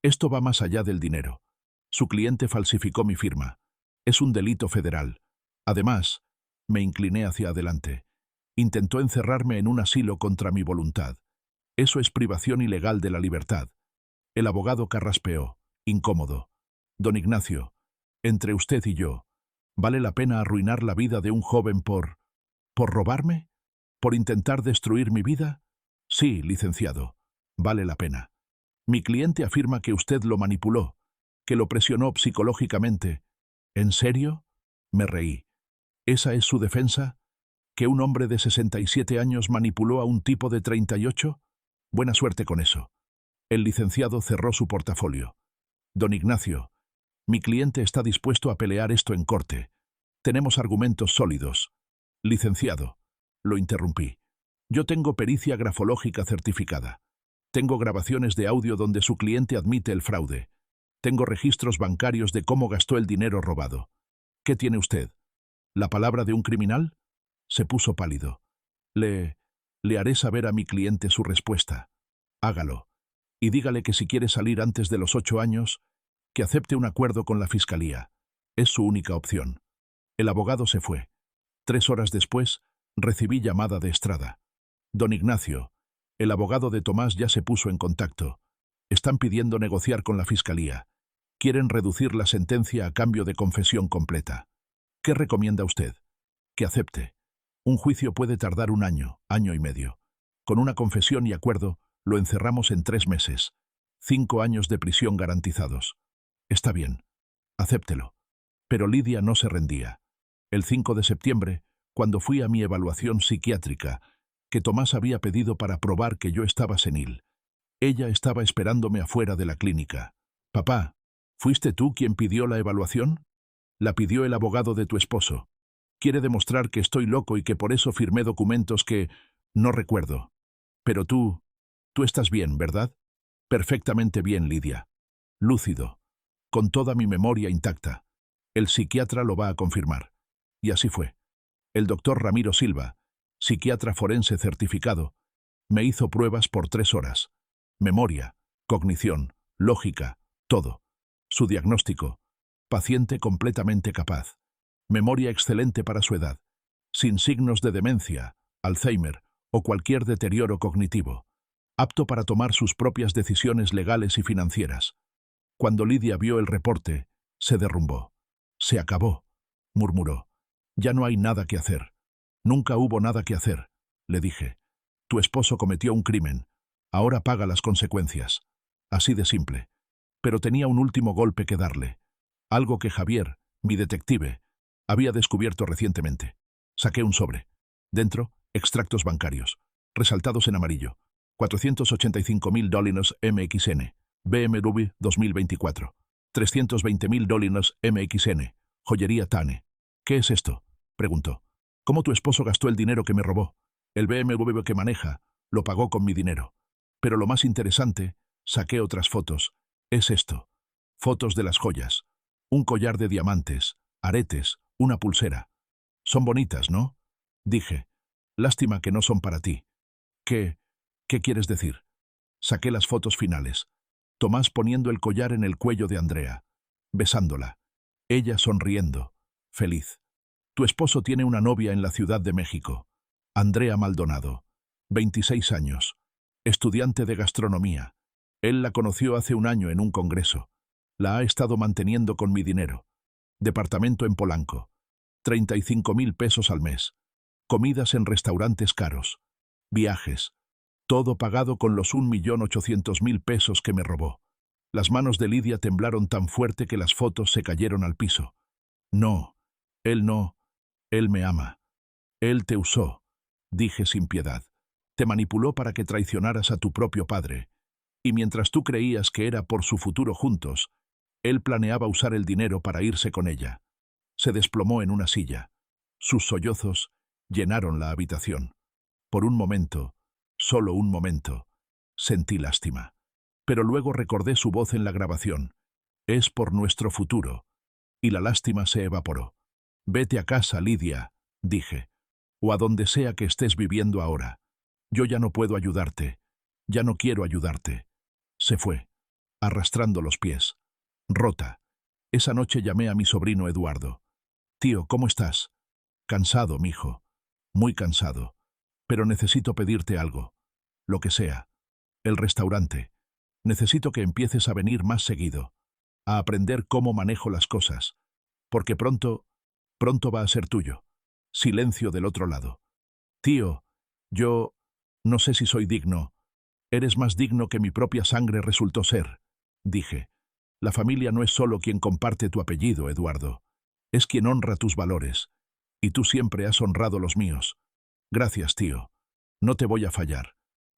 Esto va más allá del dinero. Su cliente falsificó mi firma. Es un delito federal. Además, me incliné hacia adelante. Intentó encerrarme en un asilo contra mi voluntad. Eso es privación ilegal de la libertad. El abogado carraspeó, incómodo. Don Ignacio, entre usted y yo, ¿vale la pena arruinar la vida de un joven por robarme? ¿Por intentar destruir mi vida? Sí, licenciado, vale la pena. Mi cliente afirma que usted lo manipuló, que lo presionó psicológicamente. ¿En serio? Me reí. ¿Esa es su defensa? ¿Que un hombre de 67 años manipuló a un tipo de 38? Buena suerte con eso. El licenciado cerró su portafolio. Don Ignacio, mi cliente está dispuesto a pelear esto en corte. Tenemos argumentos sólidos. Licenciado, lo interrumpí. Yo tengo pericia grafológica certificada. Tengo grabaciones de audio donde su cliente admite el fraude. Tengo registros bancarios de cómo gastó el dinero robado. ¿Qué tiene usted? ¿La palabra de un criminal? Se puso pálido. Le haré saber a mi cliente su respuesta. Hágalo. Y dígale que si quiere salir antes de los 8 años, que acepte un acuerdo con la fiscalía. Es su única opción. El abogado se fue. 3 horas después, recibí llamada de Estrada. Don Ignacio, el abogado de Tomás ya se puso en contacto. Están pidiendo negociar con la fiscalía. Quieren reducir la sentencia a cambio de confesión completa. ¿Qué recomienda usted? Que acepte. Un juicio puede tardar 1 año, año y medio. Con una confesión y acuerdo, lo encerramos en 3 meses. 5 años de prisión garantizados. Está bien. Acéptelo. Pero Lidia no se rendía. El 5 de septiembre, cuando fui a mi evaluación psiquiátrica, que Tomás había pedido para probar que yo estaba senil, ella estaba esperándome afuera de la clínica. Papá, ¿fuiste tú quien pidió la evaluación? La pidió el abogado de tu esposo. Quiere demostrar que estoy loco y que por eso firmé documentos que... no recuerdo. Pero tú estás bien, ¿verdad? Perfectamente bien, Lidia. Lúcido. Con toda mi memoria intacta. El psiquiatra lo va a confirmar. Y así fue. El doctor Ramiro Silva, psiquiatra forense certificado, me hizo pruebas por 3 horas. Memoria, cognición, lógica, todo. Su diagnóstico: paciente completamente capaz. Memoria excelente para su edad. Sin signos de demencia, Alzheimer o cualquier deterioro cognitivo. Apto para tomar sus propias decisiones legales y financieras. Cuando Lidia vio el reporte, se derrumbó. Se acabó, murmuró. Ya no hay nada que hacer. Nunca hubo nada que hacer, le dije. Tu esposo cometió un crimen. Ahora paga las consecuencias. Así de simple. Pero tenía un último golpe que darle. Algo que Javier, mi detective, había descubierto recientemente. Saqué un sobre. Dentro, extractos bancarios, resaltados en amarillo. $485.000 MXN. BMW 2024. $320.000 MXN. Joyería Tane. ¿Qué es esto? Preguntó. ¿Cómo tu esposo gastó el dinero que me robó? El BMW que maneja lo pagó con mi dinero. Pero lo más interesante, saqué otras fotos. Es esto. Fotos de las joyas. Un collar de diamantes, aretes, una pulsera. Son bonitas, ¿no? Dije. Lástima que no son para ti. ¿Qué quieres decir? Saqué las fotos finales. Tomás poniendo el collar en el cuello de Andrea, besándola. Ella sonriendo, feliz. Tu esposo tiene una novia en la Ciudad de México. Andrea Maldonado, 26 años, estudiante de gastronomía. Él la conoció hace 1 año en un congreso. La ha estado manteniendo con mi dinero. Departamento en Polanco. 35.000 pesos al mes. Comidas en restaurantes caros. Viajes. Todo pagado con los 1.800.000 pesos que me robó. Las manos de Lidia temblaron tan fuerte que las fotos se cayeron al piso. No, él me ama. Él te usó, dije sin piedad. Te manipuló para que traicionaras a tu propio padre. Y mientras tú creías que era por su futuro juntos, él planeaba usar el dinero para irse con ella. Se desplomó en una silla. Sus sollozos llenaron la habitación. Por un momento, solo un momento, sentí lástima. Pero luego recordé su voz en la grabación. Es por nuestro futuro. y la lástima se evaporó. «Vete a casa, Lidia», dije, «o a donde sea que estés viviendo ahora. Yo ya no puedo ayudarte. Ya no quiero ayudarte». Se fue, arrastrando los pies. Rota. Esa noche llamé a mi sobrino Eduardo. «Tío, ¿cómo estás?» «Cansado, mijo. Muy cansado. Pero necesito pedirte algo. Lo que sea. El restaurante. Necesito que empieces a venir más seguido. A aprender cómo manejo las cosas. Porque pronto va a ser tuyo». Silencio del otro lado. «Tío, yo no sé si soy digno. Eres más digno que mi propia sangre resultó ser», dije. «La familia no es solo quien comparte tu apellido, Eduardo. Es quien honra tus valores. Y tú siempre has honrado los míos. Gracias, tío. No te voy a fallar.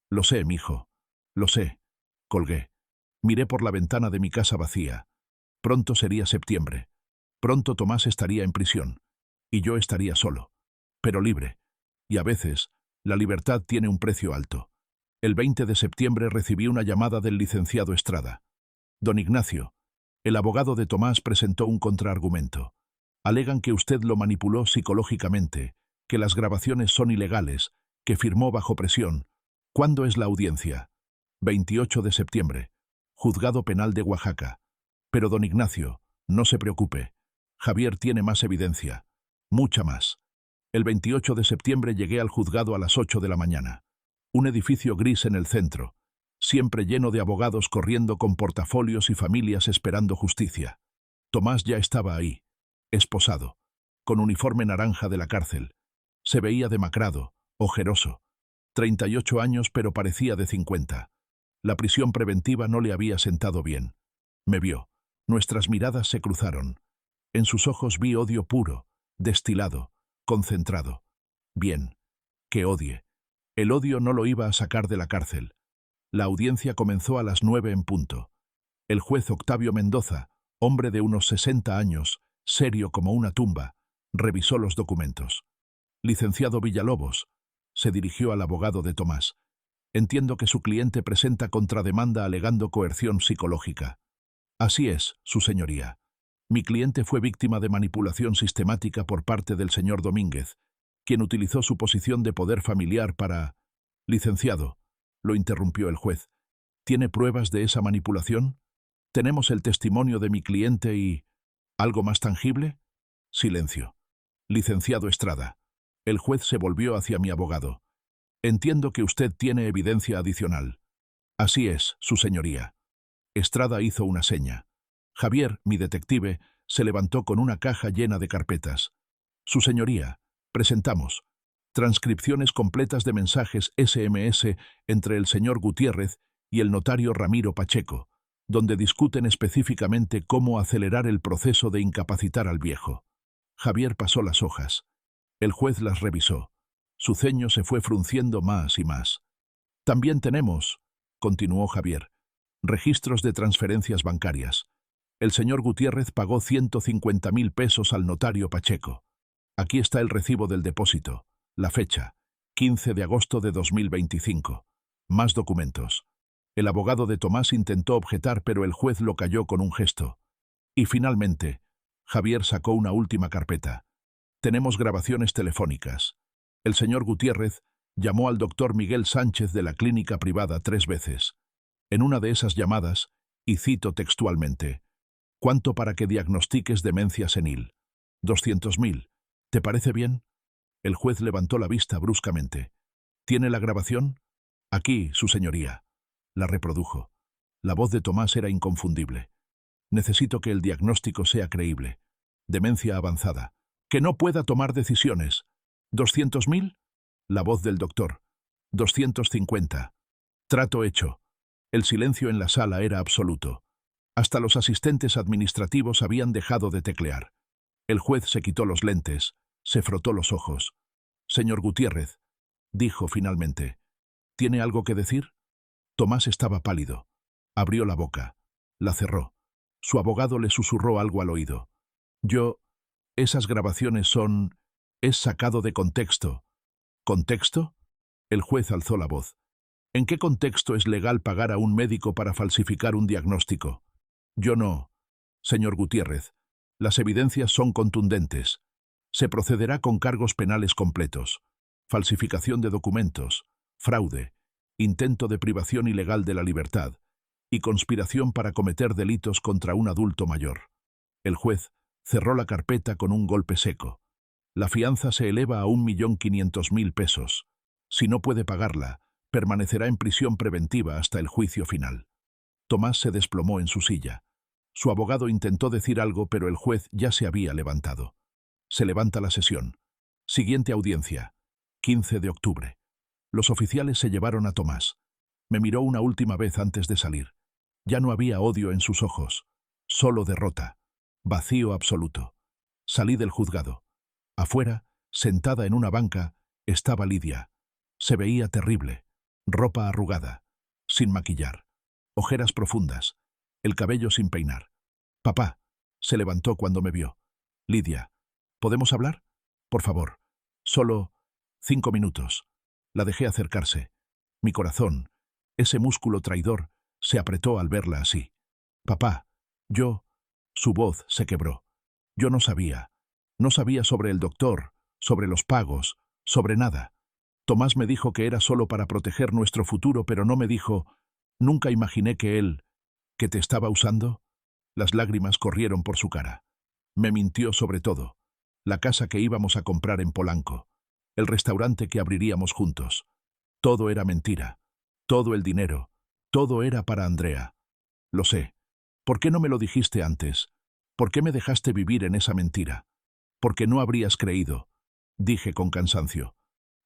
Lo sé, mijo. Lo sé». Colgué. Miré por la ventana de mi casa vacía. Pronto sería septiembre. Pronto Tomás estaría en prisión. Y yo estaría solo. Pero libre. Y a veces, la libertad tiene un precio alto. El 20 de septiembre recibí una llamada del licenciado Estrada. «Don Ignacio, el abogado de Tomás presentó un contraargumento. Alegan que usted lo manipuló psicológicamente, que las grabaciones son ilegales, que firmó bajo presión. ¿Cuándo es la audiencia?» 28 de septiembre. Juzgado Penal de Oaxaca. «Pero don Ignacio, no se preocupe. Javier tiene más evidencia. Mucha más». El 28 de septiembre llegué al juzgado a las 8 de la mañana. Un edificio gris en el centro, siempre lleno de abogados corriendo con portafolios y familias esperando justicia. Tomás ya estaba ahí, esposado, con uniforme naranja de la cárcel. Se veía demacrado, ojeroso. 38 años, pero parecía de 50. La prisión preventiva no le había sentado bien. Me vio. Nuestras miradas se cruzaron. En sus ojos vi odio puro, destilado, concentrado. Bien. Que odie. El odio no lo iba a sacar de la cárcel. La audiencia comenzó a las 9 en punto. El juez Octavio Mendoza, hombre de unos 60 años, serio como una tumba, revisó los documentos. «Licenciado Villalobos», se dirigió al abogado de Tomás. «Entiendo que su cliente presenta contrademanda alegando coerción psicológica». «Así es, su señoría. Mi cliente fue víctima de manipulación sistemática por parte del señor Domínguez, quien utilizó su posición de poder familiar para...». «Licenciado», lo interrumpió el juez, «¿tiene pruebas de esa manipulación? Tenemos el testimonio de mi cliente y... ¿algo más tangible?» Silencio. «Licenciado Estrada». El juez se volvió hacia mi abogado. «Entiendo que usted tiene evidencia adicional». «Así es, su señoría». Estrada hizo una seña. Javier, mi detective, se levantó con una caja llena de carpetas. «Su señoría, presentamos transcripciones completas de mensajes SMS entre el señor Gutiérrez y el notario Ramiro Pacheco, donde discuten específicamente cómo acelerar el proceso de incapacitar al viejo». Javier pasó las hojas. El juez las revisó. Su ceño se fue frunciendo más y más. «También tenemos», continuó Javier, «registros de transferencias bancarias. El señor Gutiérrez pagó 150.000 pesos al notario Pacheco. Aquí está el recibo del depósito. La fecha, 15 de agosto de 2025. Más documentos». El abogado de Tomás intentó objetar, pero el juez lo calló con un gesto. Y finalmente, Javier sacó una última carpeta. «Tenemos grabaciones telefónicas. El señor Gutiérrez llamó al doctor Miguel Sánchez de la clínica privada 3 veces. En una de esas llamadas, y cito textualmente, «¿Cuánto para que diagnostiques demencia senil? 200.000. ¿Te parece bien?» El juez levantó la vista bruscamente. «¿Tiene la grabación?» «Aquí, su señoría». La reprodujo. La voz de Tomás era inconfundible. «Necesito que el diagnóstico sea creíble. Demencia avanzada. Que no pueda tomar decisiones. 200.000. La voz del doctor. 250. Trato hecho». El silencio en la sala era absoluto. Hasta los asistentes administrativos habían dejado de teclear. El juez se quitó los lentes, se frotó los ojos. «Señor Gutiérrez», dijo finalmente, «¿tiene algo que decir?» Tomás estaba pálido. Abrió la boca. La cerró. Su abogado le susurró algo al oído. «Esas grabaciones son... es sacado de contexto». «¿Contexto?» El juez alzó la voz. «¿En qué contexto es legal pagar a un médico para falsificar un diagnóstico?» «Yo no, señor Gutiérrez. Las evidencias son contundentes. Se procederá con cargos penales completos: falsificación de documentos, fraude, intento de privación ilegal de la libertad y conspiración para cometer delitos contra un adulto mayor. El juez cerró la carpeta con un golpe seco. La fianza se eleva a 1.500.000 pesos. Si no puede pagarla, permanecerá en prisión preventiva hasta el juicio final. Tomás se desplomó en su silla. Su abogado intentó decir algo, pero el juez ya se había levantado. Se levanta la sesión. Siguiente audiencia. 15 de octubre. Los oficiales se llevaron a Tomás. Me miró una última vez antes de salir. Ya no había odio en sus ojos, solo derrota, vacío absoluto. Salí del juzgado. Afuera, sentada en una banca, estaba Lidia. Se veía terrible, ropa arrugada, sin maquillar, ojeras profundas, el cabello sin peinar. Papá, se levantó cuando me vio. Lidia, ¿podemos hablar? Por favor. Solo 5 minutos. La dejé acercarse. Mi corazón, ese músculo traidor, se apretó al verla así. Papá, yo... Su voz se quebró. Yo no sabía. No sabía sobre el doctor, sobre los pagos, sobre nada. Tomás me dijo que era solo para proteger nuestro futuro, pero no me dijo... Nunca imaginé que él... ¿Que te estaba usando? Las lágrimas corrieron por su cara. Me mintió sobre todo. La casa que íbamos a comprar en Polanco. El restaurante que abriríamos juntos. Todo era mentira. Todo el dinero. Todo era para Andrea. Lo sé. ¿Por qué no me lo dijiste antes? ¿Por qué me dejaste vivir en esa mentira? Porque no habrías creído, dije con cansancio.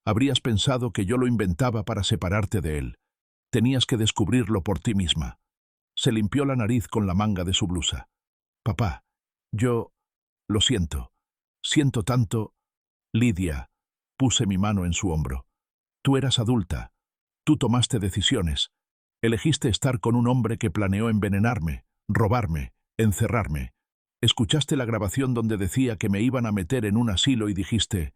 Habrías pensado que yo lo inventaba para separarte de él. Tenías que descubrirlo por ti misma. Se limpió la nariz con la manga de su blusa. Papá, yo... Lo siento. Siento tanto... Lidia, puse mi mano en su hombro. Tú eras adulta. Tú tomaste decisiones. Elegiste estar con un hombre que planeó envenenarme, robarme, encerrarme. Escuchaste la grabación donde decía que me iban a meter en un asilo y dijiste,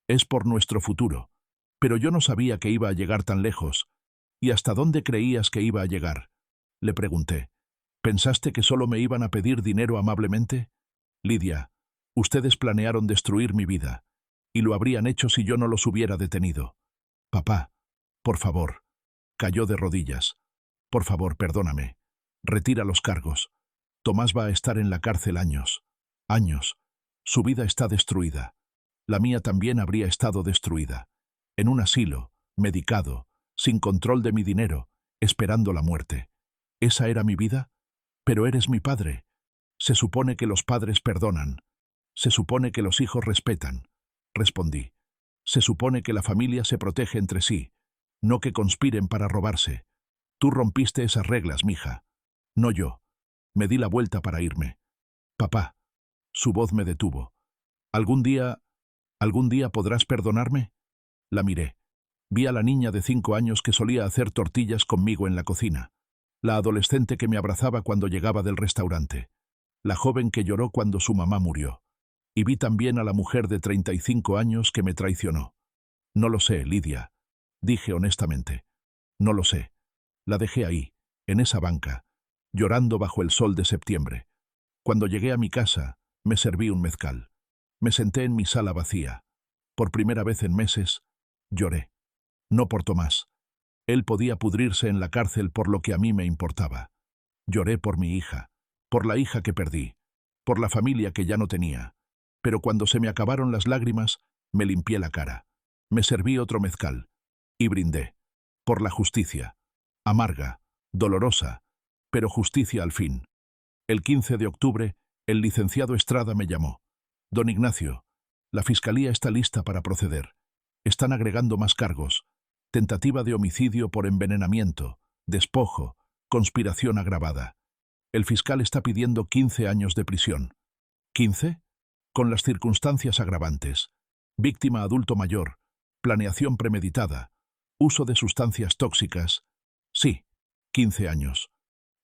es por nuestro futuro. Pero yo no sabía que iba a llegar tan lejos. ¿Y hasta dónde creías que iba a llegar? Le pregunté. ¿Pensaste que solo me iban a pedir dinero amablemente? Lidia, ustedes planearon destruir mi vida, y lo habrían hecho si yo no los hubiera detenido. Papá, por favor. Cayó de rodillas. Por favor, perdóname. Retira los cargos. Tomás va a estar en la cárcel años. Años. Su vida está destruida. La mía también habría estado destruida. En un asilo, medicado, sin control de mi dinero, esperando la muerte. ¿Esa era mi vida? Pero eres mi padre. Se supone que los padres perdonan. Se supone que los hijos respetan. Respondí. Se supone que la familia se protege entre sí, no que conspiren para robarse. Tú rompiste esas reglas, mija. No yo. Me di la vuelta para irme. Papá. Su voz me detuvo. ¿Algún día podrás perdonarme? La miré. Vi a la niña de 5 años que solía hacer tortillas conmigo en la cocina. La adolescente que me abrazaba cuando llegaba del restaurante. La joven que lloró cuando su mamá murió. Y vi también a la mujer de 35 años que me traicionó. No lo sé, Lidia. Dije honestamente. No lo sé. La dejé ahí, en esa banca, llorando bajo el sol de septiembre. Cuando llegué a mi casa, me serví un mezcal. Me senté en mi sala vacía. Por primera vez en meses, lloré. No por Tomás. Él podía pudrirse en la cárcel por lo que a mí me importaba. Lloré por mi hija, por la hija que perdí, por la familia que ya no tenía. Pero cuando se me acabaron las lágrimas, me limpié la cara. Me serví otro mezcal. Y brindé. Por la justicia. Amarga, dolorosa, pero justicia al fin. El 15 de octubre, el licenciado Estrada me llamó. Don Ignacio, la fiscalía está lista para proceder. Están agregando más cargos. Tentativa de homicidio por envenenamiento, despojo, conspiración agravada. El fiscal está pidiendo 15 años de prisión. ¿15? Con las circunstancias agravantes. Víctima adulto mayor, planeación premeditada, uso de sustancias tóxicas. Sí, 15 años.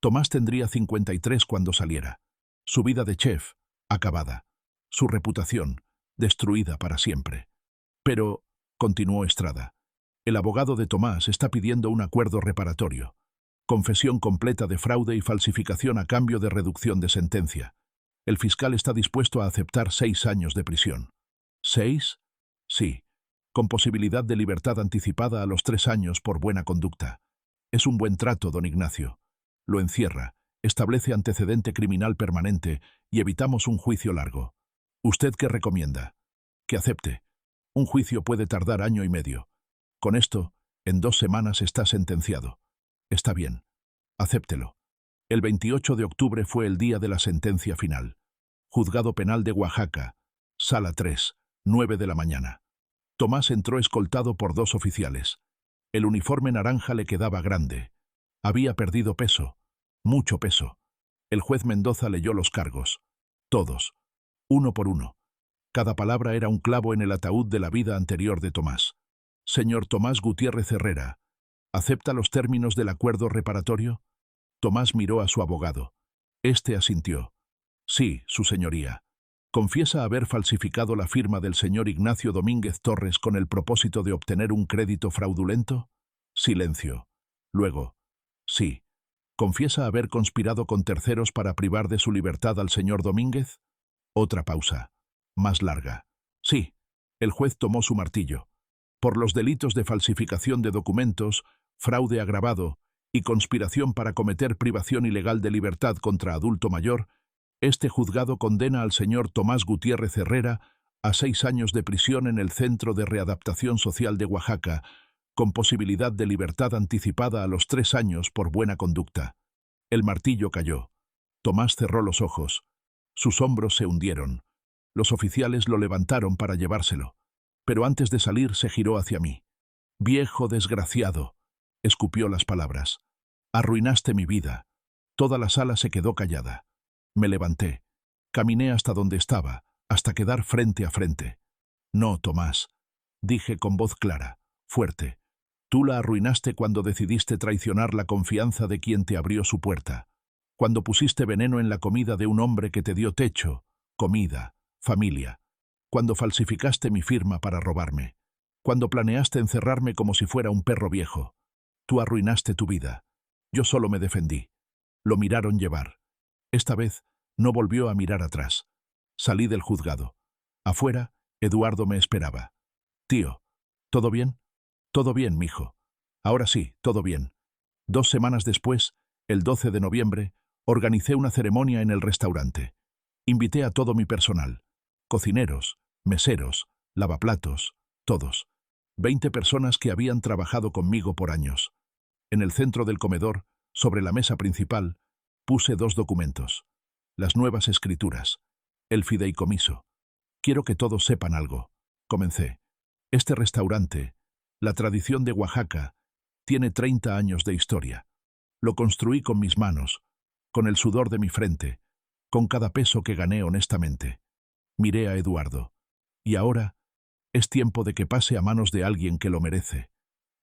Tomás tendría 53 cuando saliera. Su vida de chef, acabada. Su reputación, destruida para siempre. Pero, continuó Estrada, el abogado de Tomás está pidiendo un acuerdo reparatorio. Confesión completa de fraude y falsificación a cambio de reducción de sentencia. El fiscal está dispuesto a aceptar 6 años de prisión. ¿6? Sí, con posibilidad de libertad anticipada a los 3 años por buena conducta. Es un buen trato, don Ignacio. Lo encierra, establece antecedente criminal permanente y evitamos un juicio largo. ¿Usted qué recomienda? Que acepte. Un juicio puede tardar año y medio. Con esto, en 2 semanas está sentenciado. Está bien. Acéptelo. El 28 de octubre fue el día de la sentencia final. Juzgado Penal de Oaxaca, Sala 3, 9 de la mañana. Tomás entró escoltado por 2 oficiales. El uniforme naranja le quedaba grande. Había perdido peso, mucho peso. El juez Mendoza leyó los cargos. Todos, uno por uno. Cada palabra era un clavo en el ataúd de la vida anterior de Tomás. Señor Tomás Gutiérrez Herrera, ¿acepta los términos del acuerdo reparatorio? Tomás miró a su abogado. Este asintió. Sí, su señoría. ¿Confiesa haber falsificado la firma del señor Ignacio Domínguez Torres con el propósito de obtener un crédito fraudulento? Silencio. Luego. Sí. ¿Confiesa haber conspirado con terceros para privar de su libertad al señor Domínguez? Otra pausa. Más larga. Sí. El juez tomó su martillo. Por los delitos de falsificación de documentos, fraude agravado y conspiración para cometer privación ilegal de libertad contra adulto mayor, este juzgado condena al señor Tomás Gutiérrez Herrera a 6 años de prisión en el Centro de Readaptación Social de Oaxaca, con posibilidad de libertad anticipada a los 3 años por buena conducta. El martillo cayó. Tomás cerró los ojos. Sus hombros se hundieron. Los oficiales lo levantaron para llevárselo. Pero antes de salir se giró hacia mí. «Viejo desgraciado», escupió las palabras. «Arruinaste mi vida». Toda la sala se quedó callada. Me levanté. Caminé hasta donde estaba, hasta quedar frente a frente. «No, Tomás», dije con voz clara, fuerte. «Tú la arruinaste cuando decidiste traicionar la confianza de quien te abrió su puerta. Cuando pusiste veneno en la comida de un hombre que te dio techo, comida, familia. Cuando falsificaste mi firma para robarme. Cuando planeaste encerrarme como si fuera un perro viejo. Tú arruinaste tu vida. Yo solo me defendí. Lo miraron llevar. Esta vez no volvió a mirar atrás. Salí del juzgado. Afuera, Eduardo me esperaba. «Tío, ¿todo bien?» «Todo bien, mijo. Ahora sí, todo bien». 2 semanas después, el 12 de noviembre, organicé una ceremonia en el restaurante. Invité a todo mi personal. Cocineros, meseros, lavaplatos, todos. 20 personas que habían trabajado conmigo por años. En el centro del comedor, sobre la mesa principal, puse 2 documentos. Las nuevas escrituras. El fideicomiso. Quiero que todos sepan algo. Comencé. Este restaurante, la tradición de Oaxaca, tiene 30 años de historia. Lo construí con mis manos, con el sudor de mi frente, con cada peso que gané honestamente. Miré a Eduardo. Y ahora es tiempo de que pase a manos de alguien que lo merece.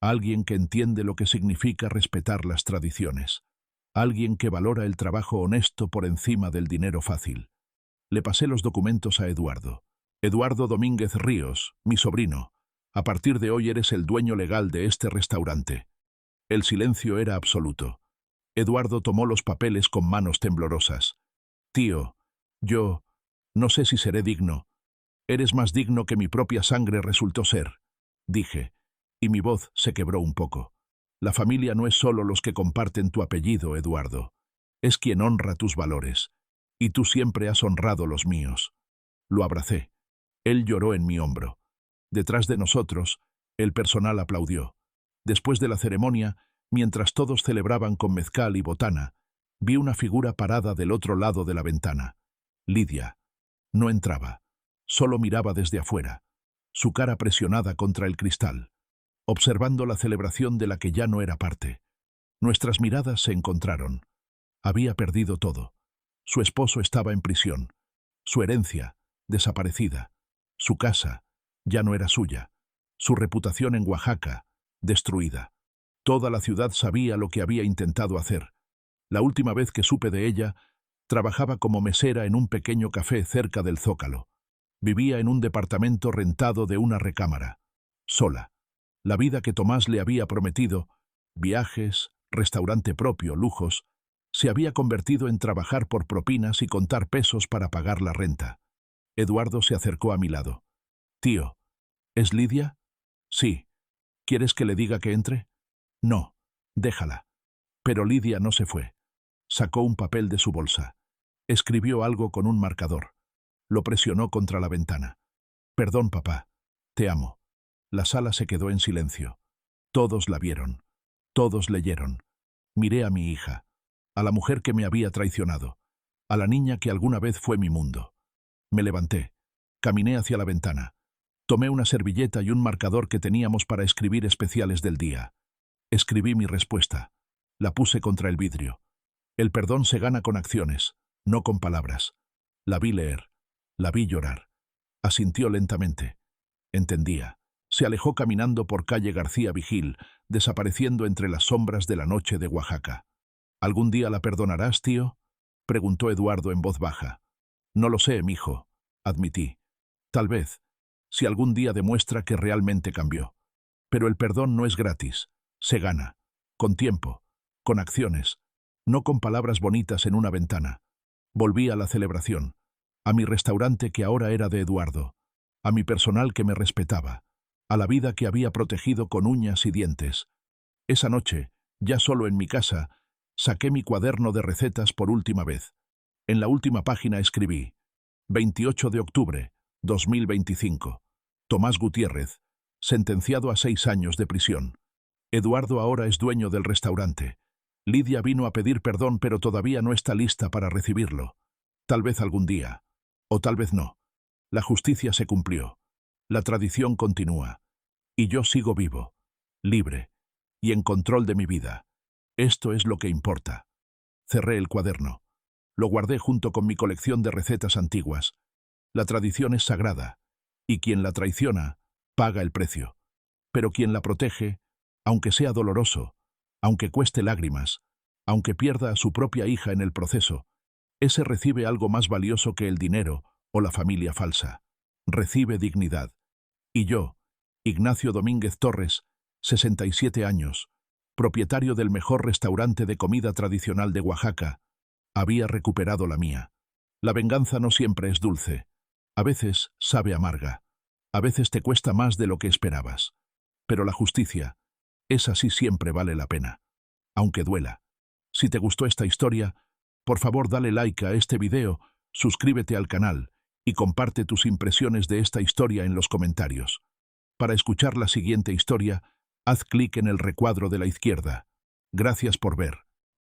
Alguien que entiende lo que significa respetar las tradiciones. Alguien que valora el trabajo honesto por encima del dinero fácil. Le pasé los documentos a Eduardo. «Eduardo Domínguez Ríos, mi sobrino. A partir de hoy eres el dueño legal de este restaurante». El silencio era absoluto. Eduardo tomó los papeles con manos temblorosas. «Tío, yo no sé si seré digno. Eres más digno que mi propia sangre resultó ser», dije, y mi voz se quebró un poco. «La familia no es solo los que comparten tu apellido, Eduardo. Es quien honra tus valores. Y tú siempre has honrado los míos». Lo abracé. Él lloró en mi hombro. Detrás de nosotros, el personal aplaudió. Después de la ceremonia, mientras todos celebraban con mezcal y botana, vi una figura parada del otro lado de la ventana. Lidia. No entraba. Solo miraba desde afuera, su cara presionada contra el cristal, observando la celebración de la que ya no era parte. Nuestras miradas se encontraron. Había perdido todo. Su esposo estaba en prisión. Su herencia, desaparecida. Su casa, ya no era suya. Su reputación en Oaxaca, destruida. Toda la ciudad sabía lo que había intentado hacer. La última vez que supe de ella, trabajaba como mesera en un pequeño café cerca del Zócalo. Vivía en un departamento rentado de una recámara. Sola. La vida que Tomás le había prometido, viajes, restaurante propio, lujos, Se había convertido en trabajar por propinas y contar pesos para pagar la renta. Eduardo se acercó a mi lado. «Tío, ¿es Lidia?» «Sí. ¿Quieres que le diga que entre?» «No, déjala». Pero Lidia no se fue. Sacó un papel de su bolsa. Escribió algo con un marcador. Lo presionó contra la ventana. «Perdón, papá. Te amo». La sala se quedó en silencio. Todos la vieron. Todos leyeron. Miré a mi hija, a la mujer que me había traicionado, a la niña que alguna vez fue mi mundo. Me levanté. Caminé hacia la ventana. Tomé una servilleta y un marcador que teníamos para escribir especiales del día. Escribí mi respuesta. La puse contra el vidrio. El perdón se gana con acciones, no con palabras. La vi leer. La vi llorar. Asintió lentamente. Entendía. Se alejó caminando por calle García Vigil, desapareciendo entre las sombras de la noche de Oaxaca. «¿Algún día la perdonarás, tío?», preguntó Eduardo en voz baja. «No lo sé, mijo», admití. «Tal vez, si algún día demuestra que realmente cambió. Pero el perdón no es gratis. Se gana. Con tiempo. Con acciones. No con palabras bonitas en una ventana». Volví a la celebración. A mi restaurante que ahora era de Eduardo. A mi personal que me respetaba. A la vida que había protegido con uñas y dientes. Esa noche, ya solo en mi casa, saqué mi cuaderno de recetas por última vez. En la última página escribí: 28 de octubre, 2025. Tomás Gutiérrez, sentenciado a 6 años de prisión. Eduardo ahora es dueño del restaurante. Lidia vino a pedir perdón, pero todavía no está lista para recibirlo. Tal vez algún día. O tal vez no. La justicia se cumplió. La tradición continúa. Y yo sigo vivo, libre, y en control de mi vida. Esto es lo que importa. Cerré el cuaderno. Lo guardé junto con mi colección de recetas antiguas. La tradición es sagrada, y quien la traiciona, paga el precio. Pero quien la protege, aunque sea doloroso, aunque cueste lágrimas, aunque pierda a su propia hija en el proceso, ese recibe algo más valioso que el dinero o la familia falsa. Recibe dignidad. Y yo, Ignacio Domínguez Torres, 67 años, propietario del mejor restaurante de comida tradicional de Oaxaca, había recuperado la mía. La venganza no siempre es dulce. A veces sabe amarga. A veces te cuesta más de lo que esperabas. Pero la justicia, esa sí siempre vale la pena. Aunque duela. Si te gustó esta historia, por favor dale like a este video, suscríbete al canal y comparte tus impresiones de esta historia en los comentarios. Para escuchar la siguiente historia, haz clic en el recuadro de la izquierda. Gracias por ver.